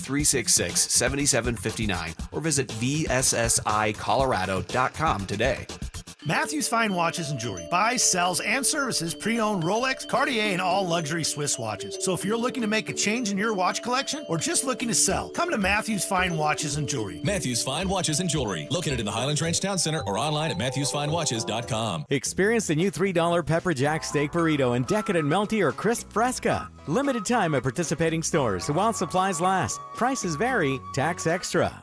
888-366-7759 or visit vssicolorado.com today. Matthews Fine Watches and Jewelry buys, sells, and services pre-owned Rolex, Cartier, and all luxury Swiss watches. So if you're looking to make a change in your watch collection or just looking to sell, come to Matthews Fine Watches and Jewelry. Matthews Fine Watches and Jewelry, located in the Highlands Ranch Town Center or online at matthewsfinewatches.com. Experience the new $3 Pepper Jack Steak Burrito in decadent melty or crisp fresca. Limited time at participating stores while supplies last. Prices vary, tax extra.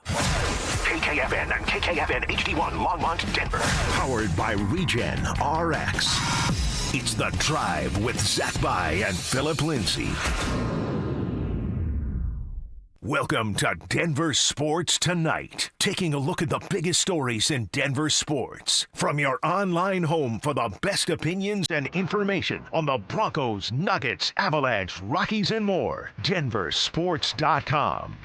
KKFN and KKFN HD1 Longmont, Denver. Powered by Regen RX. It's The Drive with Zach By and Philip Lindsay. Welcome to Denver Sports Tonight. Taking a look at the biggest stories in Denver sports. From your online home for the best opinions and information on the Broncos, Nuggets, Avalanche, Rockies, and more. DenverSports.com.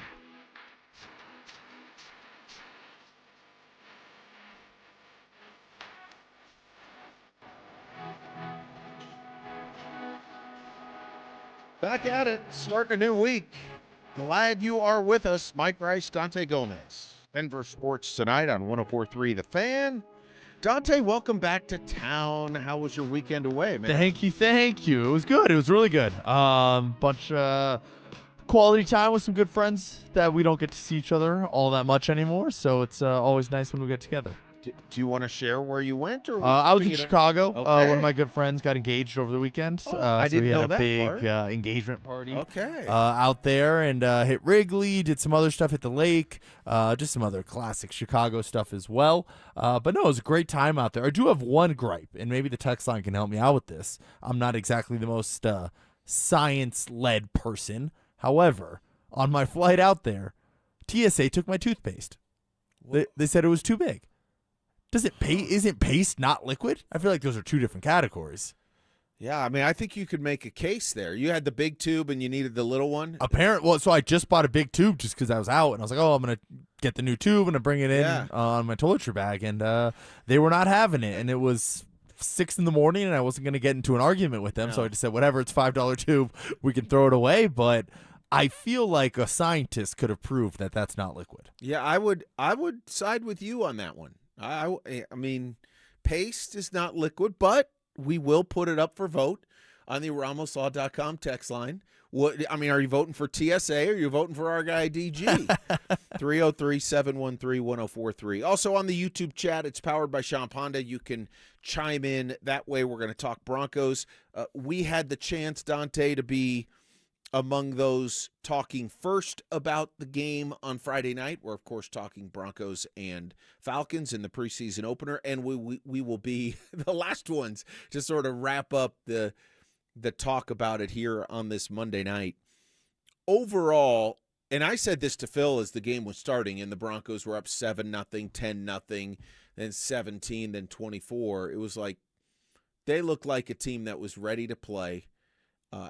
Back at it, starting a new week. Glad you are with us. Mike Rice, Dante Gomez. Denver Sports Tonight on 104.3 The Fan. Dante, welcome back to town. How was your weekend away, man? Thank you. It was good. It was really good. Bunch of quality time with some good friends that we don't get to see each other all that much anymore. So it's always nice when we get together. Do you want to share where you went? Or I was in Chicago. Okay. One of my good friends got engaged over the weekend. I didn't know that we had a part. big engagement party. Okay. Out there and hit Wrigley, did some other stuff, hit the lake, just some other classic Chicago stuff as well. But no, it was a great time out there. I do have one gripe, and maybe the text line can help me out with this. I'm not exactly the most science-led person. However, on my flight out there, TSA took my toothpaste. They said it was too big. Isn't paste not liquid? I feel like those are two different categories. Yeah, I mean, I think you could make a case there. You had the big tube and you needed the little one. So I just bought a big tube just because I was out, and I was like, oh, I'm going to get the new tube and bring it in on my toiletry bag, and they were not having it, and it was 6 in the morning, and I wasn't going to get into an argument with them, so I just said, whatever, it's $5 tube, we can throw it away, but I feel like a scientist could have proved that that's not liquid. Yeah, I would side with you on that one. I mean, paste is not liquid, but we will put it up for vote on the RamosLaw.com text line. Are you voting for TSA or are you voting for our guy DG? 303-713-1043. Also on the YouTube chat, it's powered by Sean Ponda. You can chime in. That way we're going to talk Broncos. We had the chance, Dante, to be among those talking first about the game on Friday night. We're, of course, talking Broncos and Falcons in the preseason opener, and we will be the last ones to sort of wrap up the talk about it here on this Monday night. Overall, and I said this to Phil as the game was starting, and the Broncos were up 7-0, 10-0, then 17, then 24. It was like they looked like a team that was ready to play.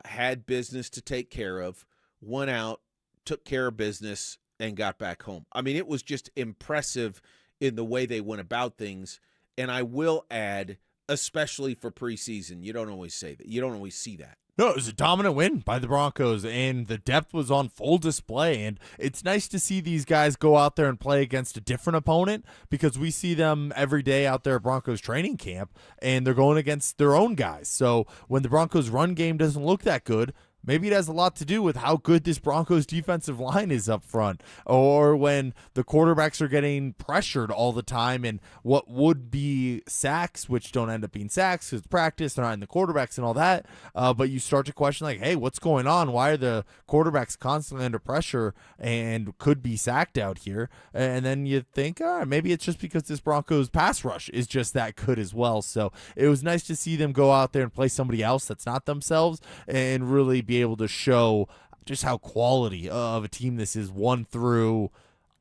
Had business to take care of, went out, took care of business, and got back home. I mean, it was just impressive in the way they went about things. And I will add, especially for preseason, you don't always say that. You don't always see that. No, it was a dominant win by the Broncos, and the depth was on full display. And it's nice to see these guys go out there and play against a different opponent, because we see them every day out there at Broncos training camp, and they're going against their own guys. So when the Broncos run game doesn't look that good, maybe it has a lot to do with how good this Broncos defensive line is up front, or when the quarterbacks are getting pressured all the time and what would be sacks, which don't end up being sacks because it's practice, they're not in the quarterbacks and all that. But you start to question, like, hey, what's going on? Why are the quarterbacks constantly under pressure and could be sacked out here? And then you think, maybe it's just because this Broncos pass rush is just that good as well. So it was nice to see them go out there and play somebody else that's not themselves and really be able to show just how quality of a team this is. 1 through,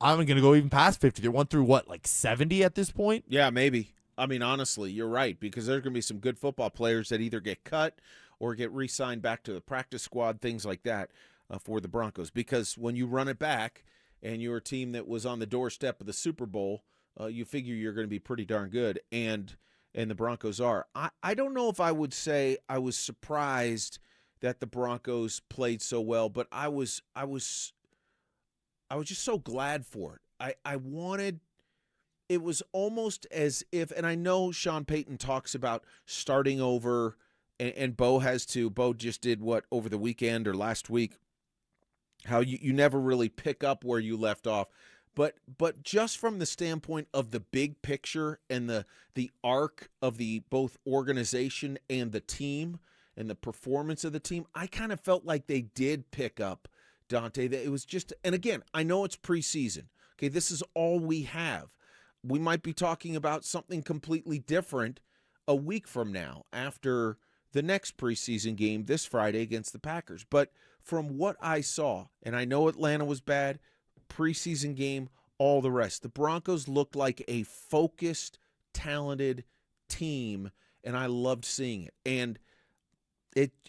I'm going to go even past 50. They're 1 through what, like 70 at this point? Yeah, maybe. I mean, honestly, you're right, because there's going to be some good football players that either get cut or get re-signed back to the practice squad, things like that for the Broncos. Because when you run it back and you're a team that was on the doorstep of the Super Bowl, you figure you're going to be pretty darn good, and the Broncos are. I don't know if I would say I was surprised that the Broncos played so well, but I was I was just so glad for it. I wanted, it was almost as if, and I know Sean Payton talks about starting over, and Bo has to. Bo just did what over the weekend or last week, how you never really pick up where you left off. But just from the standpoint of the big picture and the arc of the both organization and the team and the performance of the team, I kind of felt like they did pick up, Dante. That it was just, and again, I know it's preseason. Okay, this is all we have. We might be talking about something completely different a week from now after the next preseason game this Friday against the Packers. But from what I saw, and I know Atlanta was bad, preseason game, all the rest, the Broncos looked like a focused, talented team, and I loved seeing it. And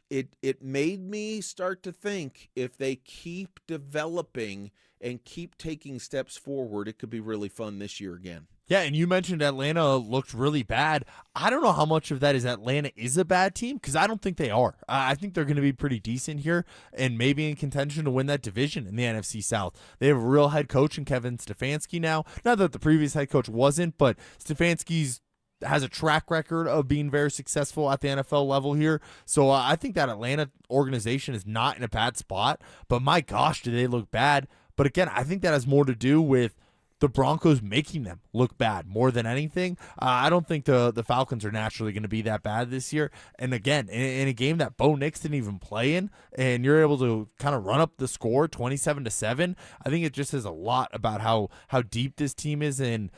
it made me start to think if they keep developing and keep taking steps forward, it could be really fun this year again. Yeah, and you mentioned Atlanta looked really bad. I don't know how much of that is Atlanta is a bad team, because I don't think they are. I think they're going to be pretty decent here and maybe in contention to win that division in the NFC South. They have a real head coach in Kevin Stefanski now. Not that the previous head coach wasn't, but Stefanski's has a track record of being very successful at the NFL level here. So I think that Atlanta organization is not in a bad spot, but my gosh, do they look bad. But again, I think that has more to do with the Broncos making them look bad more than anything. I don't think the Falcons are naturally going to be that bad this year. And again, in a game that Bo Nix didn't even play in, and you're able to kind of run up the score 27-7, I think it just says a lot about how deep this team is. And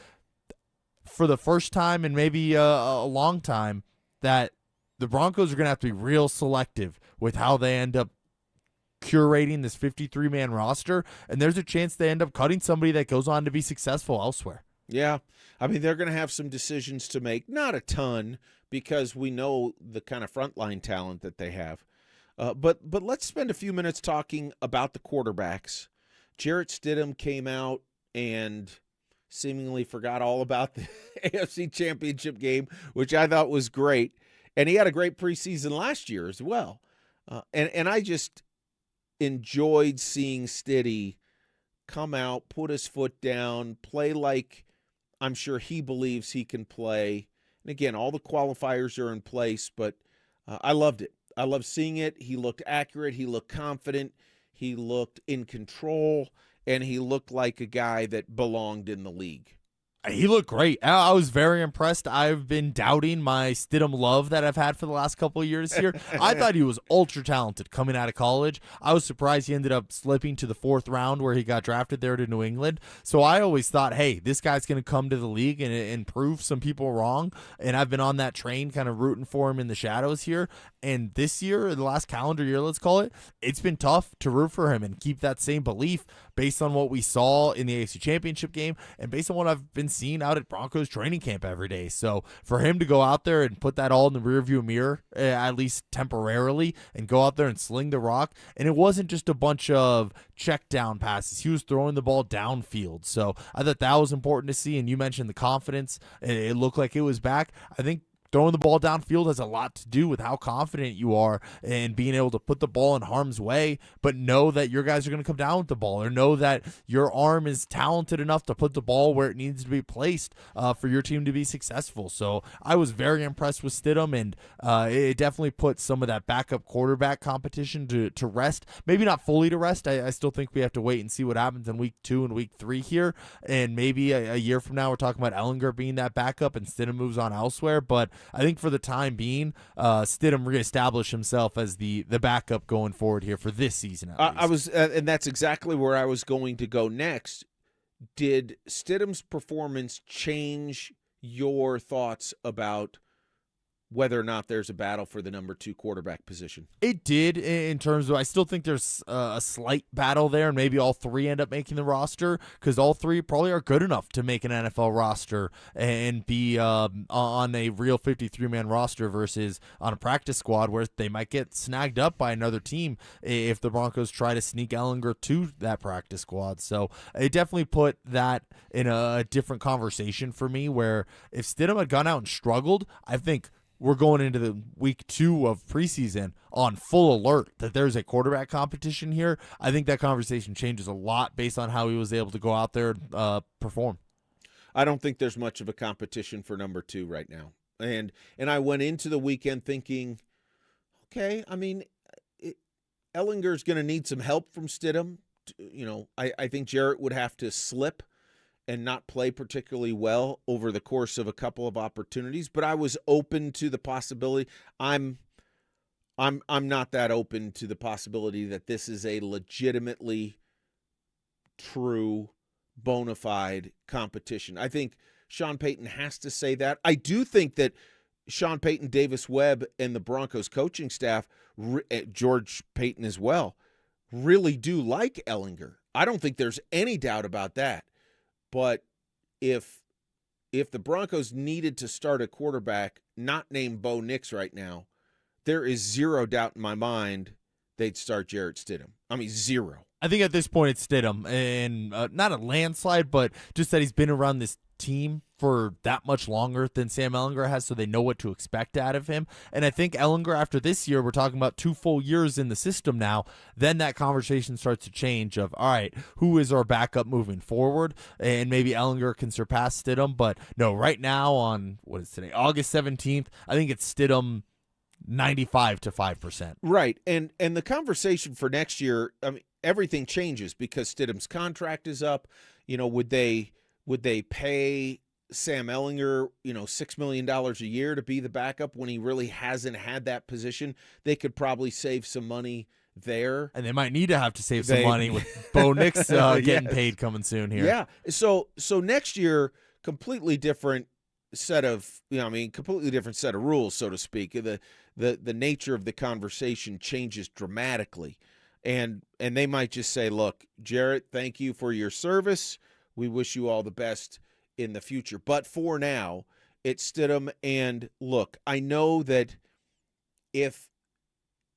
for the first time in maybe a long time, that the Broncos are going to have to be real selective with how they end up curating this 53-man roster, and there's a chance they end up cutting somebody that goes on to be successful elsewhere. Yeah, I mean, they're going to have some decisions to make. Not a ton, because we know the kind of frontline talent that they have. But let's spend a few minutes talking about the quarterbacks. Jarrett Stidham came out and seemingly forgot all about the AFC Championship game, which I thought was great. And he had a great preseason last year as well. And I just enjoyed seeing Stiddy come out, put his foot down, play like I'm sure he believes he can play. And again, all the qualifiers are in place, but I loved it. I love seeing it. He looked accurate. He looked confident. He looked in control, and he looked like a guy that belonged in the league. He looked great. I was very impressed. I've been doubting my Stidham love that I've had for the last couple of years here. I thought he was ultra talented coming out of college. I was surprised he ended up slipping to the 4th round where he got drafted there to New England. So I always thought, hey, this guy's going to come to the league and prove some people wrong. And I've been on that train kind of rooting for him in the shadows here. And this year, the last calendar year, let's call it, it's been tough to root for him and keep that same belief based on what we saw in the AFC Championship game and based on what I've been seeing out at Broncos training camp every day. So for him to go out there and put that all in the rearview mirror, at least temporarily, and go out there and sling the rock, and it wasn't just a bunch of check down passes. He was throwing the ball downfield. So I thought that was important to see. And you mentioned the confidence. It looked like it was back. I think throwing the ball downfield has a lot to do with how confident you are and being able to put the ball in harm's way, but know that your guys are going to come down with the ball, or know that your arm is talented enough to put the ball where it needs to be placed for your team to be successful. So I was very impressed with Stidham, and it definitely put some of that backup quarterback competition to rest. Maybe not fully to rest. I still think we have to wait and see what happens in week 2 and week 3 here, and maybe a year from now we're talking about Ellinger being that backup and Stidham moves on elsewhere, but I think for the time being, Stidham reestablished himself as the backup going forward here for this season. I was, and that's exactly where I was going to go next. Did Stidham's performance change your thoughts about whether or not there's a battle for the number 2 quarterback position? It did, in terms of, I still think there's a slight battle there, and maybe all 3 end up making the roster, because all 3 probably are good enough to make an NFL roster and be on a real 53-man roster versus on a practice squad where they might get snagged up by another team if the Broncos try to sneak Ellinger to that practice squad. So it definitely put that in a different conversation for me, where if Stidham had gone out and struggled, I think we're going into the week 2 of preseason on full alert that there's a quarterback competition here, I think that conversation changes a lot based on how he was able to go out there and perform. I don't think there's much of a competition for number 2 right now. And I went into the weekend thinking, okay, I mean, Ellinger's going to need some help from Stidham. You know, I think Jarrett would have to slip and not play particularly well over the course of a couple of opportunities, but I was open to the possibility. I'm not that open to the possibility that this is a legitimately true, bona fide competition. I think Sean Payton has to say that. I do think that Sean Payton, Davis Webb, and the Broncos coaching staff, George Payton as well, really do like Ellinger. I don't think there's any doubt about that. But if the Broncos needed to start a quarterback not named Bo Nix right now, there is zero doubt in my mind they'd start Jarrett Stidham. I mean, zero. I think at this point it's Stidham, and not a landslide, but just that he's been around this team for that much longer than Sam Ellinger has, so they know what to expect out of him. And I think Ellinger, after this year, we're talking about 2 full years in the system now, then that conversation starts to change of, all right, who is our backup moving forward? And maybe Ellinger can surpass Stidham, but no, right now on, what is today, August 17th, I think it's Stidham 95 to 5%. Right, and the conversation for next year, I mean, everything changes because Stidham's contract is up. You know, would they pay Sam Ellinger, $6 million a year to be the backup when he really hasn't had that position? They could probably save some money there. And they might need to have to save some money with Bo Nix getting paid coming soon here. Yeah. So next year, completely different set of, completely different set of rules, so to speak. The nature of the conversation changes dramatically. And they might just say, look, Jarrett, thank you for your service. We wish you all the best in the future. But for now, it's Stidham. And look, I know that if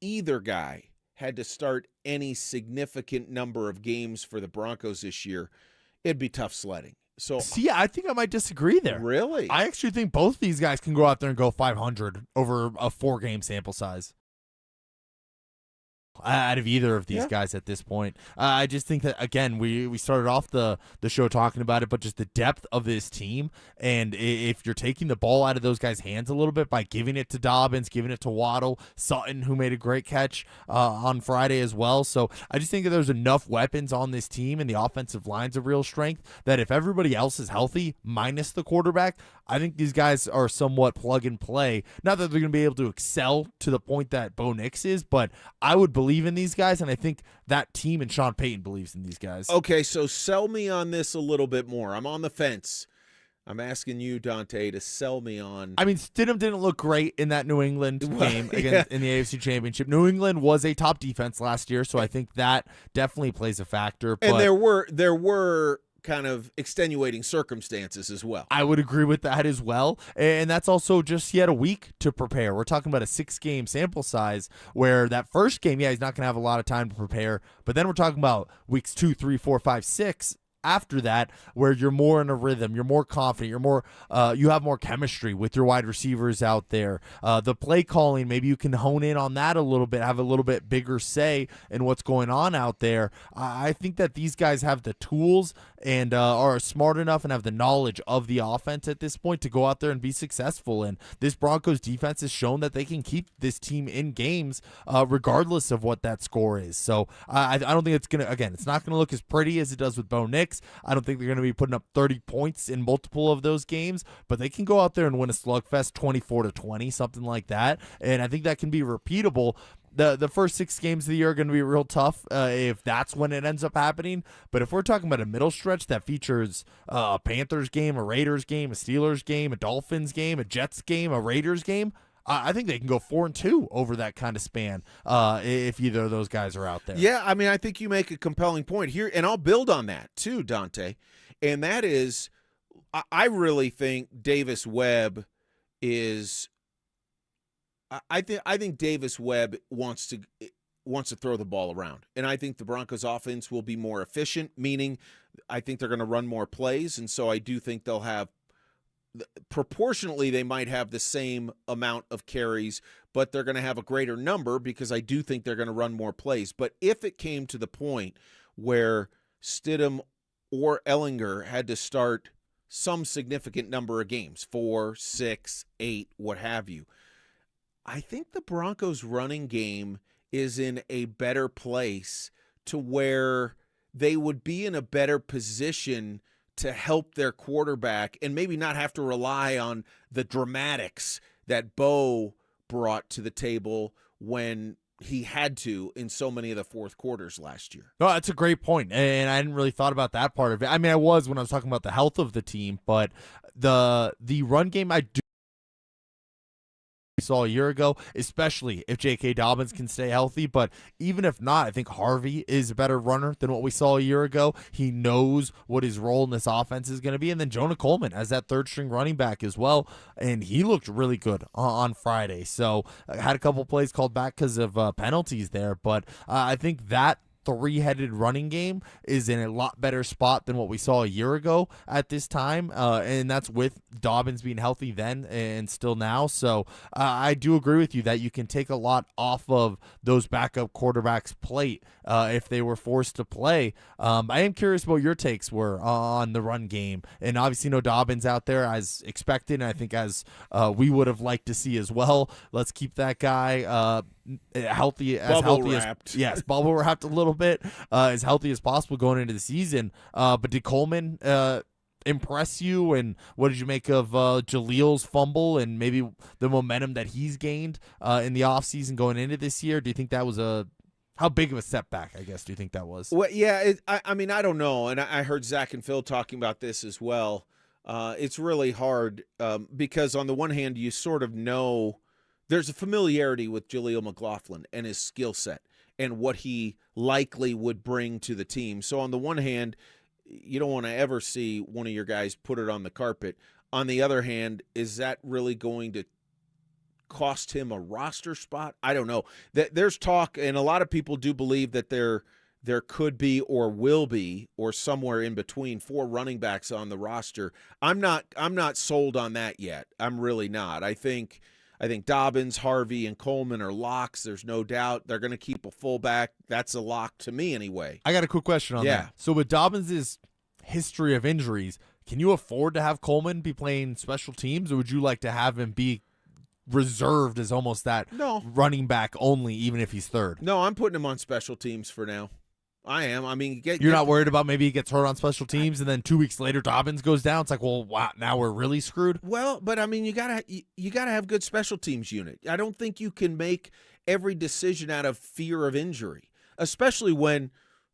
either guy had to start any significant number of games for the Broncos this year, it'd be tough sledding. So see, I think I might disagree there. Really? I actually think both these guys can go out there and go 500 over a 4-game sample size. Out of either of these guys at this point. I just think that, again, we started off the show talking about it, but just the depth of this team, and if you're taking the ball out of those guys' hands a little bit by giving it to Dobbins, giving it to Waddle, Sutton, who made a great catch on Friday as well. So I just think that there's enough weapons on this team, and the offensive line's of real strength, that if everybody else is healthy, minus the quarterback, I think these guys are somewhat plug and play. Not that they're going to be able to excel to the point that Bo Nix is, but I would believe in these guys, and I think that team and Sean Payton believes in these guys. Okay, so sell me on this a little bit more. I'm on the fence. I'm asking you, Dante, to sell me on. I mean, Stidham didn't look great in that New England game against in the AFC Championship. New England was a top defense last year, so I think that definitely plays a factor. But and there were kind of extenuating circumstances as well. I would agree with that as well. And that's also just he had a week to prepare. We're talking about a 6-game sample size where that first game, he's not going to have a lot of time to prepare. But then we're talking about weeks 2, 3, 4, 5, 6 after that, where you're more in a rhythm, you're more confident, you're more, you have more chemistry with your wide receivers out there. The play calling, maybe you can hone in on that a little bit, have a little bit bigger say in what's going on out there. I think that these guys have the tools and are smart enough and have the knowledge of the offense at this point to go out there and be successful. And this Broncos defense has shown that they can keep this team in games regardless of what that score is. So I don't think it's going to, again, it's not going to look as pretty as it does with Bo Nix. I don't think they're going to be putting up 30 points in multiple of those games, but they can go out there and win a slugfest 24-20, something like that. And I think that can be repeatable. The first 6 games of the year are going to be real tough if that's when it ends up happening. But if we're talking about a middle stretch that features a Panthers game, a Raiders game, a Steelers game, a Dolphins game, a Jets game, a Raiders game, I think they can go 4-2 over that kind of span if either of those guys are out there. Yeah, I mean, I think you make a compelling point here, and I'll build on that too, Dante. And that is, I really think Davis Webb is. I think Davis Webb wants to throw the ball around, and I think the Broncos' offense will be more efficient. Meaning, I think they're going to run more plays, and so I do think they'll have proportionally they might have the same amount of carries, but they're going to have a greater number because I do think they're going to run more plays. But if it came to the point where Stidham or Ellinger had to start some significant number of games, 4, 6, 8, what have you, I think the Broncos running game is in a better place to where they would be in a better position to help their quarterback and maybe not have to rely on the dramatics that Bo brought to the table when he had to in so many of the fourth quarters last year. No, that's a great point, and I hadn't really thought about that part of it. I mean, I was when I was talking about the health of the team, but the run game I do saw a year ago, especially if J.K. Dobbins can stay healthy. But even if not, I think Harvey is a better runner than what we saw a year ago. He knows what his role in this offense is going to be. And then Jonah Coleman as that third-string running back as well, and he looked really good on Friday. So I had a couple plays called back because of penalties there, but I think that three-headed running game is in a lot better spot than what we saw a year ago at this time, and that's with Dobbins being healthy then and still now. So I do agree with you that you can take a lot off of those backup quarterbacks' plate if they were forced to play. I am curious what your takes were on the run game, and obviously no Dobbins out there as expected, and I think as we would have liked to see as well. Let's keep that guy healthy as bubble wrapped a little bit, as healthy as possible going into the season. But did Coleman impress you, and what did you make of Jaleel's fumble and maybe the momentum that he's gained in the offseason going into this year? Do you think that was how big of a setback, I guess, do you think that was? Well, yeah, I mean, I don't know, and I heard Zach and Phil talking about this as well. It's really hard because on the one hand, you sort of know there's a familiarity with Jaleel McLaughlin and his skill set and what he likely would bring to the team. So on the one hand, you don't want to ever see one of your guys put it on the carpet. On the other hand, is that really going to cost him a roster spot? I don't know. There's talk, and a lot of people do believe that there could be or will be or somewhere in between 4 running backs on the roster. I'm not sold on that yet. I'm really not. I think Dobbins, Harvey, and Coleman are locks. There's no doubt they're going to keep a fullback. That's a lock to me anyway. I got a quick question on that. So with Dobbins' history of injuries, can you afford to have Coleman be playing special teams, or would you like to have him be reserved as almost that running back only, even if he's third? No, I'm putting him on special teams for now. I am. I mean, you're not worried about maybe he gets hurt on special teams and then 2 weeks later Dobbins goes down. It's like, well, wow, now we're really screwed. Well, but I mean, you gotta have good special teams unit. I don't think you can make every decision out of fear of injury, especially when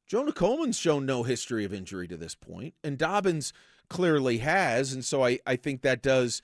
Jonah Coleman's shown no history of injury to this point, and Dobbins clearly has, and so I think that does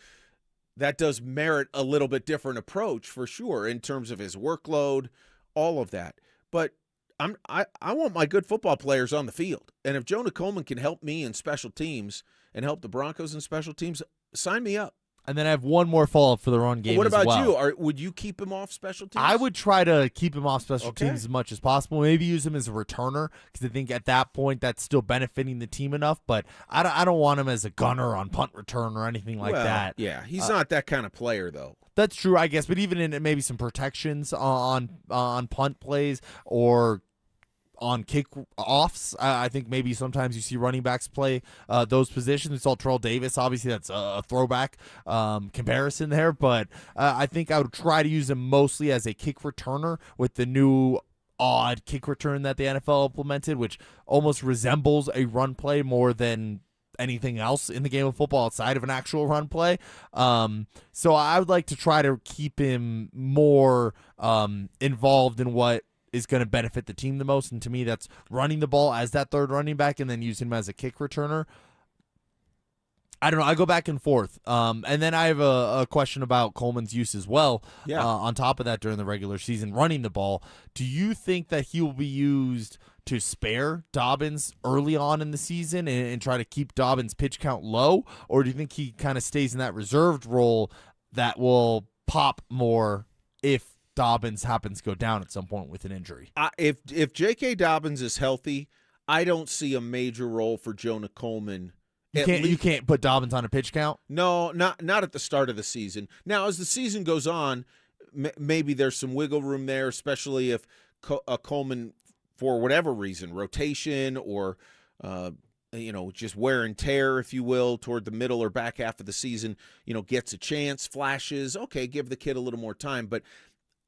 merit a little bit different approach for sure in terms of his workload, all of that. But I want my good football players on the field. And if Jonah Coleman can help me in special teams and help the Broncos in special teams, sign me up. And then I have one more follow-up for the run game. What about you? Would you keep him off special teams? I would try to keep him off special teams as much as possible. Maybe use him as a returner because I think at that point that's still benefiting the team enough. But I don't want him as a gunner on punt return or anything like that. Yeah, he's not that kind of player, though. That's true, I guess. But even in maybe some protections on punt plays or on kick-offs, I think maybe sometimes you see running backs play those positions. We saw Terrell Davis. Obviously, that's a throwback comparison there, but I think I would try to use him mostly as a kick returner with the new odd kick return that the NFL implemented, which almost resembles a run play more than anything else in the game of football outside of an actual run play. So I would like to try to keep him more involved in what is going to benefit the team the most, and to me that's running the ball as that third running back and then using him as a kick returner. I don't know. I go back and forth. And then I have a question about Coleman's use as well. Yeah. On top of that, during the regular season, running the ball, do you think that he will be used to spare Dobbins early on in the season and try to keep Dobbins' pitch count low, or do you think he kind of stays in that reserved role that will pop more if Dobbins happens to go down at some point with an injury? If J.K. Dobbins is healthy, I don't see a major role for Jonah Coleman You can't put Dobbins on a pitch count? No, not at the start of the season. Now, as the season goes on, maybe there's some wiggle room there, especially if Coleman, for whatever reason, rotation or just wear and tear, if you will, toward the middle or back half of the season, gets a chance, flashes. Okay, give the kid a little more time. But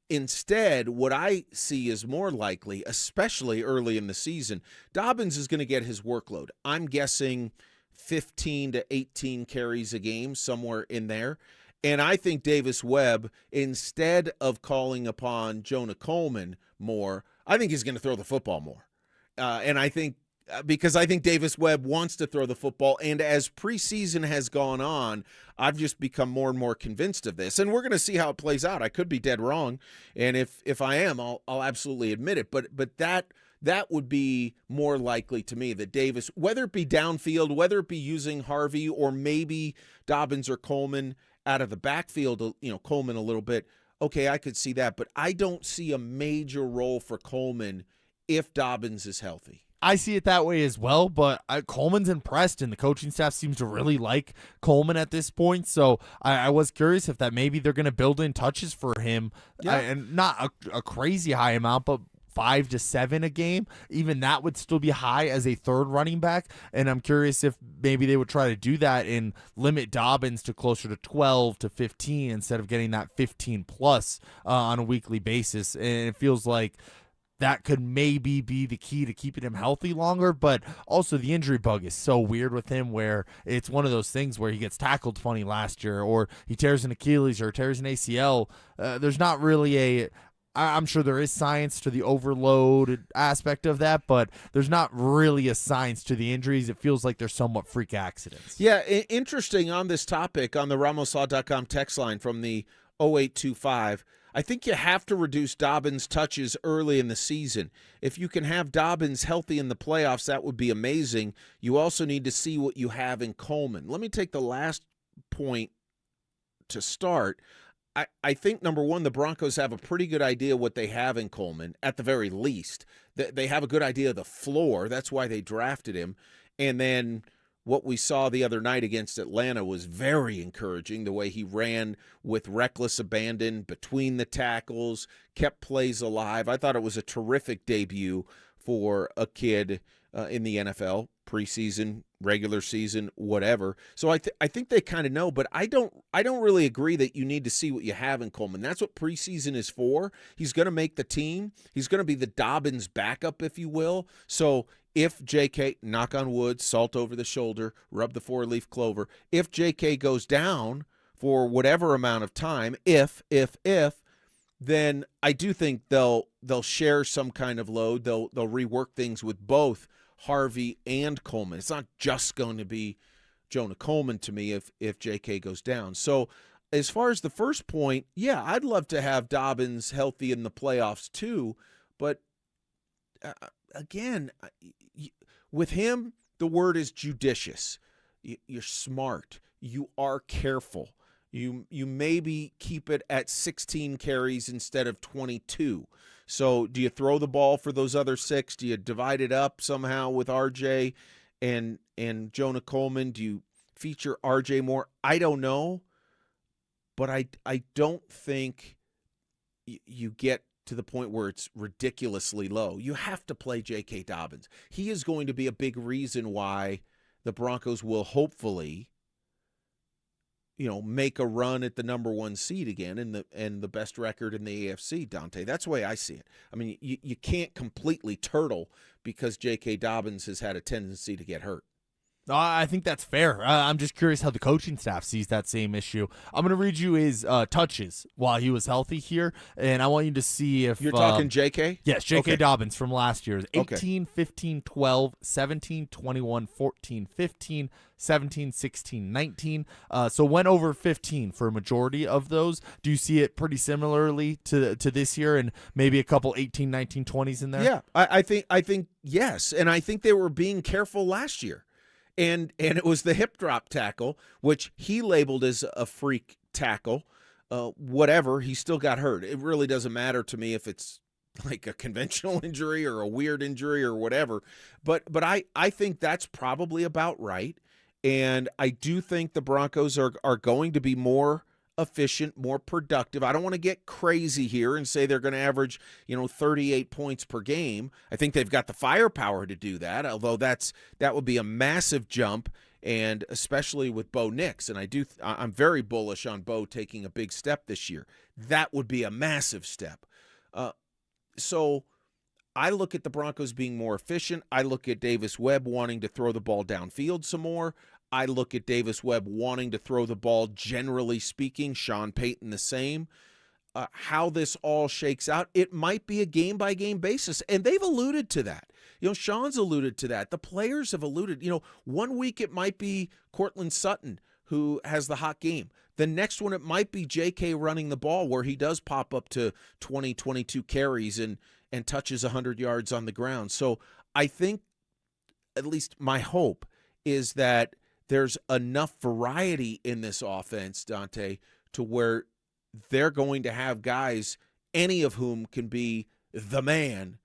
instead, what I see is more likely, especially early in the season, Dobbins is going to get his workload. I'm guessing 15 to 18 carries a game, somewhere in there. And I think Davis Webb, instead of calling upon Jonah Coleman more, I think he's going to throw the football more. And I think because I think Davis Webb wants to throw the football, and as preseason has gone on, I've just become more and more convinced of this. And we're going to see how it plays out. I could be dead wrong, and if I am, I'll absolutely admit it. But that would be more likely to me that Davis, whether it be downfield, whether it be using Harvey or maybe Dobbins or Coleman out of the backfield, Coleman a little bit. Okay, I could see that, but I don't see a major role for Coleman if Dobbins is healthy. I see it that way as well, but Coleman's impressed, and the coaching staff seems to really like Coleman at this point. So I was curious if that maybe they're going to build in touches for him, and not a crazy high amount, but 5 to 7 a game. Even that would still be high as a third running back. And I'm curious if maybe they would try to do that and limit Dobbins to closer to 12 to 15 instead of getting that 15 plus on a weekly basis. And it feels like that could maybe be the key to keeping him healthy longer, but also the injury bug is so weird with him where it's one of those things where he gets tackled funny last year, or he tears an Achilles or tears an ACL. There's not really I'm sure there is science to the overload aspect of that, but there's not really a science to the injuries. It feels like they're somewhat freak accidents. Yeah, interesting on this topic on the RamosLaw.com text line from the 0825. I think you have to reduce Dobbins' touches early in the season. If you can have Dobbins healthy in the playoffs, that would be amazing. You also need to see what you have in Coleman. Let me take the last point to start. I think, number one, the Broncos have a pretty good idea what they have in Coleman, at the very least. They have a good idea of the floor. That's why they drafted him. And then what we saw the other night against Atlanta was very encouraging, the way he ran with reckless abandon between the tackles, kept plays alive. I thought it was a terrific debut for a kid in the NFL, preseason, regular season, whatever. So I think they kind of know, but I don't really agree that you need to see what you have in Coleman. That's what preseason is for. He's going to make the team. He's going to be the Dobbins backup, if you will. So if JK, knock on wood, salt over the shoulder, rub the 4-leaf clover, if JK goes down for whatever amount of time, if, then I do think they'll share some kind of load. They'll rework things with both Harvey and Coleman. It's not just going to be Jonah Coleman to me if JK goes down. So as far as the first point, yeah, I'd love to have Dobbins healthy in the playoffs too, but again, with him, the word is judicious. You're smart. You are careful. You maybe keep it at 16 carries instead of 22. So do you throw the ball for those other 6? Do you divide it up somehow with RJ and Jonah Coleman? Do you feature RJ more? I don't know, but I don't think you get to the point where it's ridiculously low. You have to play J.K. Dobbins. He is going to be a big reason why the Broncos will hopefully make a run at the number 1 seed again and the best record in the AFC, Dante. That's the way I see it. I mean, you can't completely turtle because J.K. Dobbins has had a tendency to get hurt. I think that's fair. I'm just curious how the coaching staff sees that same issue. I'm going to read you his touches while he was healthy here, and I want you to see if... You're talking JK? Yes, JK Okay. Dobbins from last year. 18, Okay. 15, 12, 17, 21, 14, 15, 17, 16, 19. So went over 15 for a majority of those. Do you see it pretty similarly to this year and maybe a couple 18, 19, 20s in there? Yeah, I think yes, and I think they were being careful last year. And it was the hip drop tackle, which he labeled as a freak tackle. Whatever, he still got hurt. It really doesn't matter to me if it's like a conventional injury or a weird injury or whatever. But I think that's probably about right. And I do think the Broncos are going to be more efficient, more productive. I don't want to get crazy here and say they're going to average, 38 points per game. I think they've got the firepower to do that, although that would be a massive jump, and especially with Bo Nix. And I'm very bullish on Bo taking a big step this year. That would be a massive step. So I look at the Broncos being more efficient. I look at Davis Webb wanting to throw the ball downfield some more. I look at Davis Webb wanting to throw the ball, generally speaking. Sean Payton the same. How this all shakes out, it might be a game-by-game basis, and they've alluded to that. Sean's alluded to that. The players have alluded. 1 week it might be Cortland Sutton who has the hot game. The next one it might be J.K. running the ball where he does pop up to 20, 22 carries and touches 100 yards on the ground. So I think, at least my hope, is that there's enough variety in this offense, Dante, to where they're going to have guys, any of whom can be the man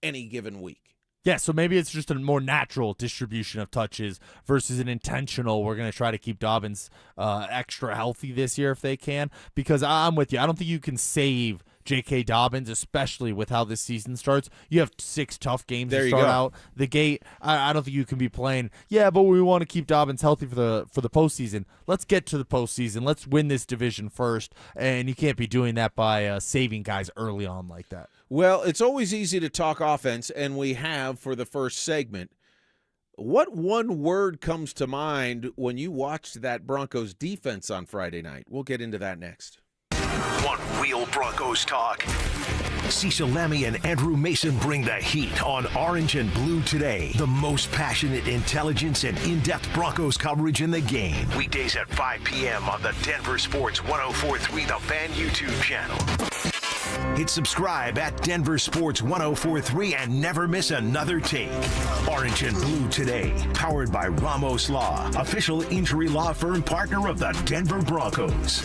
any given week. Yeah, so maybe it's just a more natural distribution of touches versus an intentional, we're going to try to keep Dobbins extra healthy this year if they can, because I'm with you. I don't think you can save J.K. Dobbins, especially with how this season starts. You have 6 tough games to start out the gate. I don't think you can be playing, but we want to keep Dobbins healthy for the postseason. Let's get to the postseason. Let's win this division first, and you can't be doing that by saving guys early on like that. Well, it's always easy to talk offense, and we have for the first segment. What one word comes to mind when you watched that Broncos defense on Friday night? We'll get into that next. Want real Broncos talk? Cecil Lammy and Andrew Mason bring the heat on Orange and Blue today. The most passionate intelligence and in-depth Broncos coverage in the game. Weekdays at 5 p.m. on the Denver Sports 104.3 The Fan YouTube channel. Hit subscribe at Denver Sports 104.3 and never miss another take. Orange and Blue today, powered by Ramos Law, official injury law firm partner of the Denver Broncos.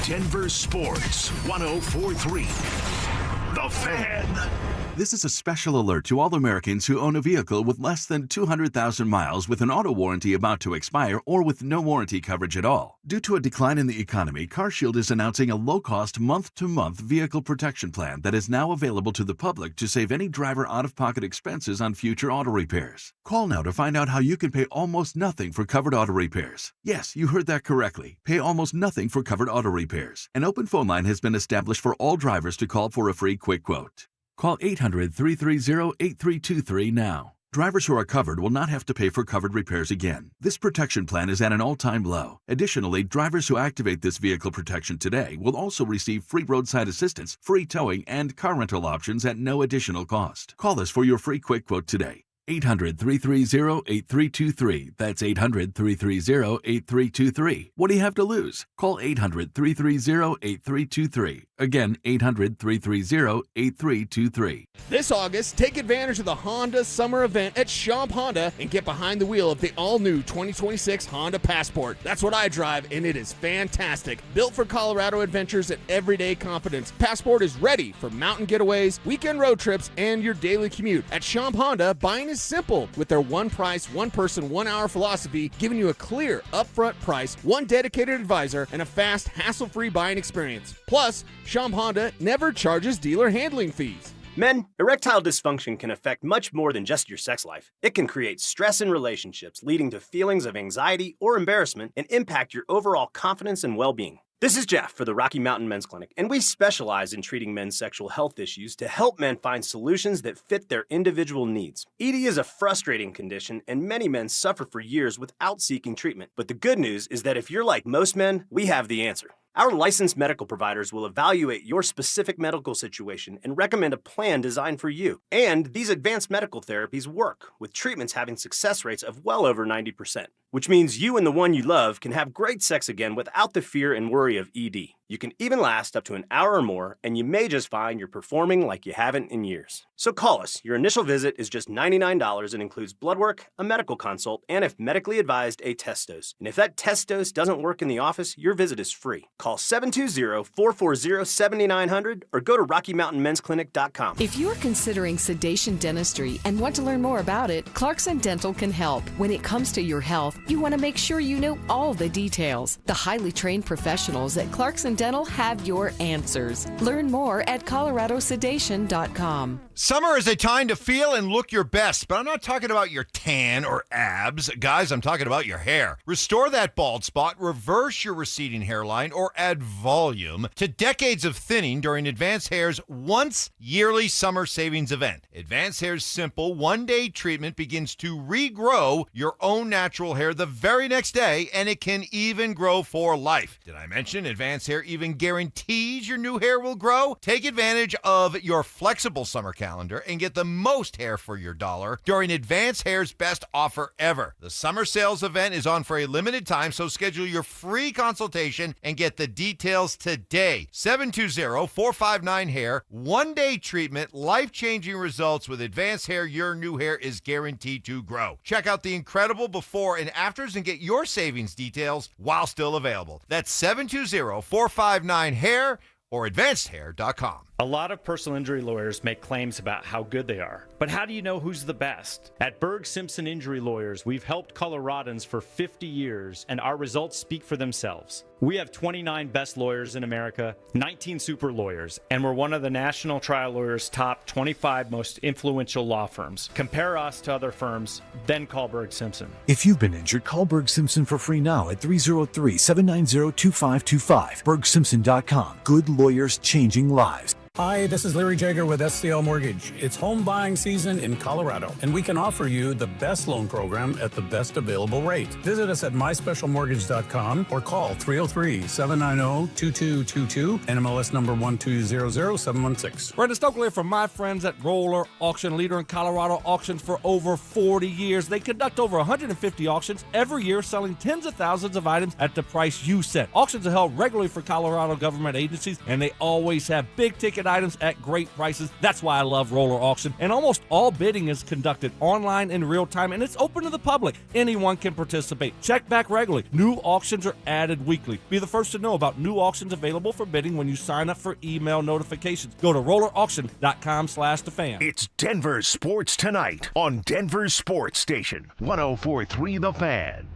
Denver Sports 104.3 The Fan. This is a special alert to all Americans who own a vehicle with less than 200,000 miles with an auto warranty about to expire or with no warranty coverage at all. Due to a decline in the economy, CarShield is announcing a low-cost month-to-month vehicle protection plan that is now available to the public to save any driver out-of-pocket expenses on future auto repairs. Call now to find out how you can pay almost nothing for covered auto repairs. Yes, you heard that correctly. Pay almost nothing for covered auto repairs. An open phone line has been established for all drivers to call for a free quick quote. Call 800-330-8323 now. Drivers who are covered will not have to pay for covered repairs again. This protection plan is at an all-time low. Additionally, drivers who activate this vehicle protection today will also receive free roadside assistance, free towing, and car rental options at no additional cost. Call us for your free quick quote today. 800-330-8323. That's 800-330-8323. What do you have to lose? Call 800-330-8323. Again, 800-330-8323. This August, take advantage of the Honda Summer Event at Schomp Honda and get behind the wheel of the all-new 2026 Honda Passport. That's what I drive, and it is fantastic. Built for Colorado adventures and everyday confidence, Passport is ready for mountain getaways, weekend road trips, and your daily commute. At Schomp Honda, buying is simple with their one price, one person, 1 hour philosophy, giving you a clear, upfront price, one dedicated advisor, and a fast, hassle-free buying experience. Plus, Schomp Honda never charges dealer handling fees. Men, erectile dysfunction can affect much more than just your sex life. It can create stress in relationships, leading to feelings of anxiety or embarrassment, and impact your overall confidence and well-being. This is Jeff for the Rocky Mountain Men's Clinic, and we specialize in treating men's sexual health issues to help men find solutions that fit their individual needs. ED is a frustrating condition, and many men suffer for years without seeking treatment. But the good news is that if you're like most men, we have the answer. Our licensed medical providers will evaluate your specific medical situation and recommend a plan designed for you. And these advanced medical therapies work, with treatments having success rates of well over 90%. which means you and the one you love can have great sex again without the fear and worry of ED. You can even last up to an hour or more, and you may just find you're performing like you haven't in years. So call us. Your initial visit is just $99 and includes blood work, a medical consult, and if medically advised, a test dose. And if that test dose doesn't work in the office, your visit is free. Call 720-440-7900 or go to RockyMountainMen'sClinic.com. If you're considering sedation dentistry and want to learn more about it, Clarkson Dental can help. When it comes to your health, you want to make sure you know all the details. The highly trained professionals at Clarkson Dental have your answers. Learn more at coloradosedation.com. Summer is a time to feel and look your best, but I'm not talking about your tan or abs. Guys, I'm talking about your hair. Restore that bald spot, reverse your receding hairline, or add volume to decades of thinning during Advanced Hair's once yearly summer savings event. Advanced Hair's simple one-day treatment begins to regrow your own natural hair the very next day, and it can even grow for life. Did I mention Advanced Hair even guarantees your new hair will grow? Take advantage of your flexible summer calendar and get the most hair for your dollar during Advanced Hair's best offer ever. The summer sales event is on for a limited time, so schedule your free consultation and get the details today. 720-459-HAIR. One-day treatment, life-changing results with Advanced Hair. Your new hair is guaranteed to grow. Check out the incredible before and afters and get your savings details while still available. That's 720-459-HAIR or advancedhair.com. A lot of personal injury lawyers make claims about how good they are. But how do you know who's the best? At Berg Simpson Injury Lawyers, we've helped Coloradans for 50 years, and our results speak for themselves. We have 29 best lawyers in America, 19 super lawyers, and we're one of the National Trial Lawyers' top 25 most influential law firms. Compare us to other firms, then call Berg Simpson. If you've been injured, call Berg Simpson for free now at 303-790-2525. BergSimpson.com. Good lawyers changing lives. Hi, this is Larry Jager with SCL Mortgage. It's home buying season in Colorado, and we can offer you the best loan program at the best available rate. Visit us at myspecialmortgage.com or call 303-790-2222, NMLS number 1200716. Brandon Stokely from my friends at Roller Auction, leader in Colorado auctions for over 40 years. They conduct over 150 auctions every year, selling tens of thousands of items at the price you set. Auctions are held regularly for Colorado government agencies, and they always have big ticket items at great prices. That's why I love Roller Auction. And almost all bidding is conducted online in real time, and it's open to the public. Anyone can participate. Check back regularly. New auctions are added weekly. Be the first to know about new auctions available for bidding when you sign up for email notifications. Go to rollerauction.com/thefan. It's Denver Sports Tonight on Denver Sports Station 104.3 The Fan.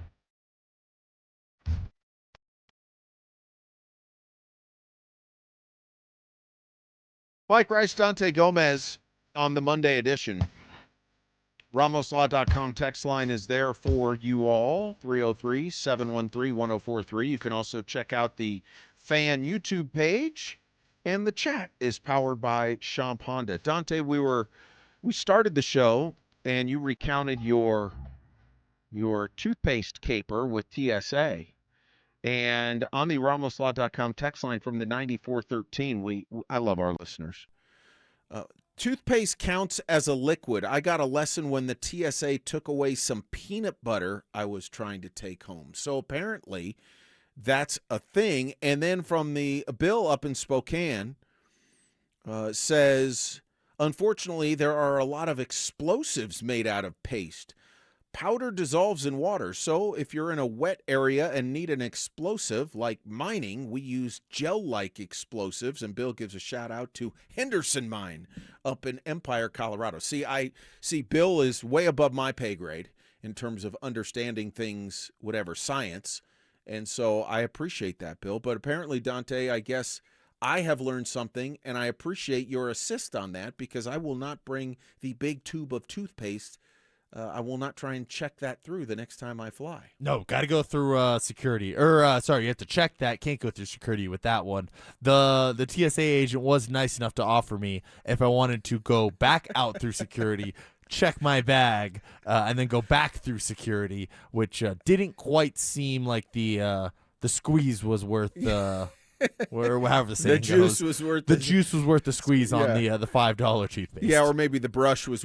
Mike Rice, Dante Gomez on the Monday edition. RamosLaw.com text line is there for you all, 303-713-1043. You can also check out the Fan YouTube page, and the chat is powered by Champ Honda. Dante, we started the show, and you recounted your toothpaste caper with TSA. And on the RamosLaw.com text line from the 9413, I love our listeners. Toothpaste counts as a liquid. I got a lesson when the TSA took away some peanut butter I was trying to take home. So apparently that's a thing. And then from the bill up in Spokane says, unfortunately, there are a lot of explosives made out of paste. Powder dissolves in water, so if you're in a wet area and need an explosive like mining, we use gel-like explosives, and Bill gives a shout-out to Henderson Mine up in Empire, Colorado. Bill is way above my pay grade in terms of understanding things, whatever, science, and so I appreciate that, Bill. But apparently, Dante, I guess I have learned something, and I appreciate your assist on that because I will not bring the big tube of toothpaste. I will not try and check that through the next time I fly. No, got to go through security. You have to check that. Can't go through security with that one. The TSA agent was nice enough to offer me if I wanted to go back out through security, check my bag, and then go back through security, which didn't quite seem like the squeeze was worth Or however the saying juice goes. was worth the juice was worth the squeeze on Yeah. the $5 toothpaste. Yeah, or maybe the brush was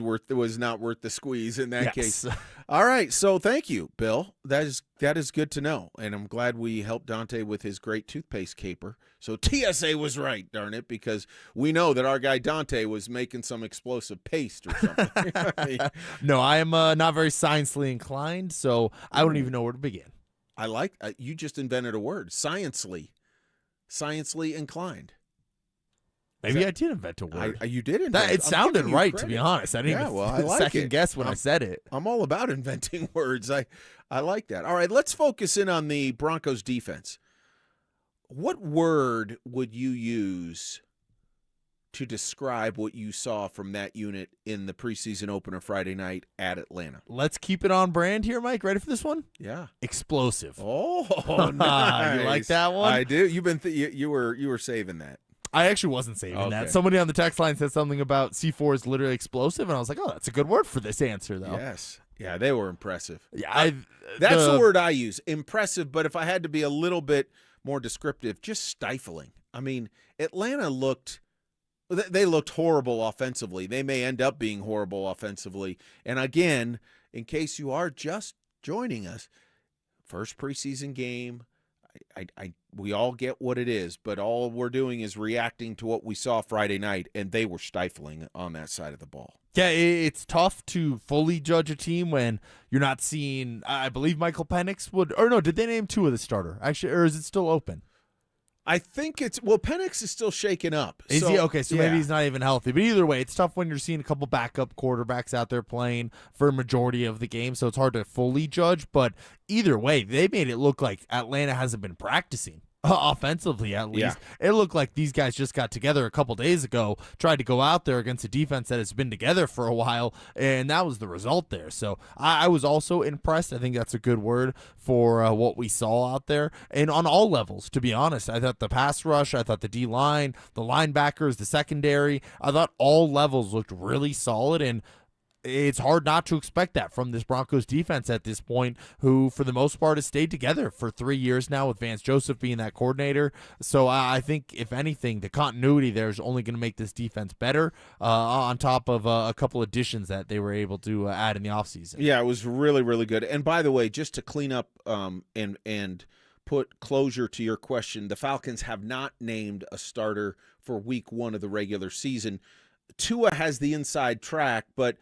not worth the squeeze in that Yes. case. All right, so thank you, Bill. That is good to know, and I'm glad we helped Dante with his great toothpaste caper. So TSA was right, darn it, because we know that our guy Dante was making some explosive paste or something. I mean, No, I am not very sciencely inclined, so I wouldn't even know where to begin. I like you just invented a word, sciencely inclined. Maybe I did invent a word. You did invent It I'm sounded giving you right, to credit. be honest. I didn't Yeah, even well, I like second it. guess when I said it. I'm all about inventing words. I like that. All right, let's focus in on the Broncos defense. What word would you use to describe what you saw from that unit in the preseason opener Friday night at Atlanta? Let's keep it on brand here, Mike. Ready for this one? Yeah. Explosive. Oh, nice. You like that one? I do. You've been you were saving that. I actually wasn't saving Okay. that. Somebody on the text line said something about C4 is literally explosive, and I was like, oh, that's a good word for this answer, though. Yes. Yeah, they were impressive. Yeah, that's the word I use. Impressive, but if I had to be a little bit more descriptive, just stifling. I mean, Atlanta looked horrible offensively. They may end up being horrible offensively. And again, in case you are just joining us, first preseason game, we all get what it is, but all we're doing is reacting to what we saw Friday night, and they were stifling on that side of the ball. Yeah, it's tough to fully judge a team when you're not seeing, I believe Michael Penix did they name two of the starter? Actually, or is it still open? I think Penix is still shaken up. Is he? Okay, so yeah. maybe he's not even healthy. But either way, it's tough when you're seeing a couple backup quarterbacks out there playing for a majority of the game, so it's hard to fully judge. But either way, they made it look like Atlanta hasn't been practicing. Offensively, at least. Yeah. It looked like these guys just got together a couple days ago, tried to go out there against a defense that has been together for a while, and that was the result there. So I was also impressed. I think that's a good word for what we saw out there. And on all levels, to be honest, I thought the pass rush, I thought the D-line, the linebackers, the secondary, I thought all levels looked really solid, and it's hard not to expect that from this Broncos defense at this point, who for the most part has stayed together for 3 years now with Vance Joseph being that coordinator. So I think, if anything, the continuity there is only going to make this defense better on top of a couple additions that they were able to add in the offseason. Yeah, it was really, really good. And by the way, just to clean up and put closure to your question, the Falcons have not named a starter for week 1 of the regular season. Tua has the inside track, but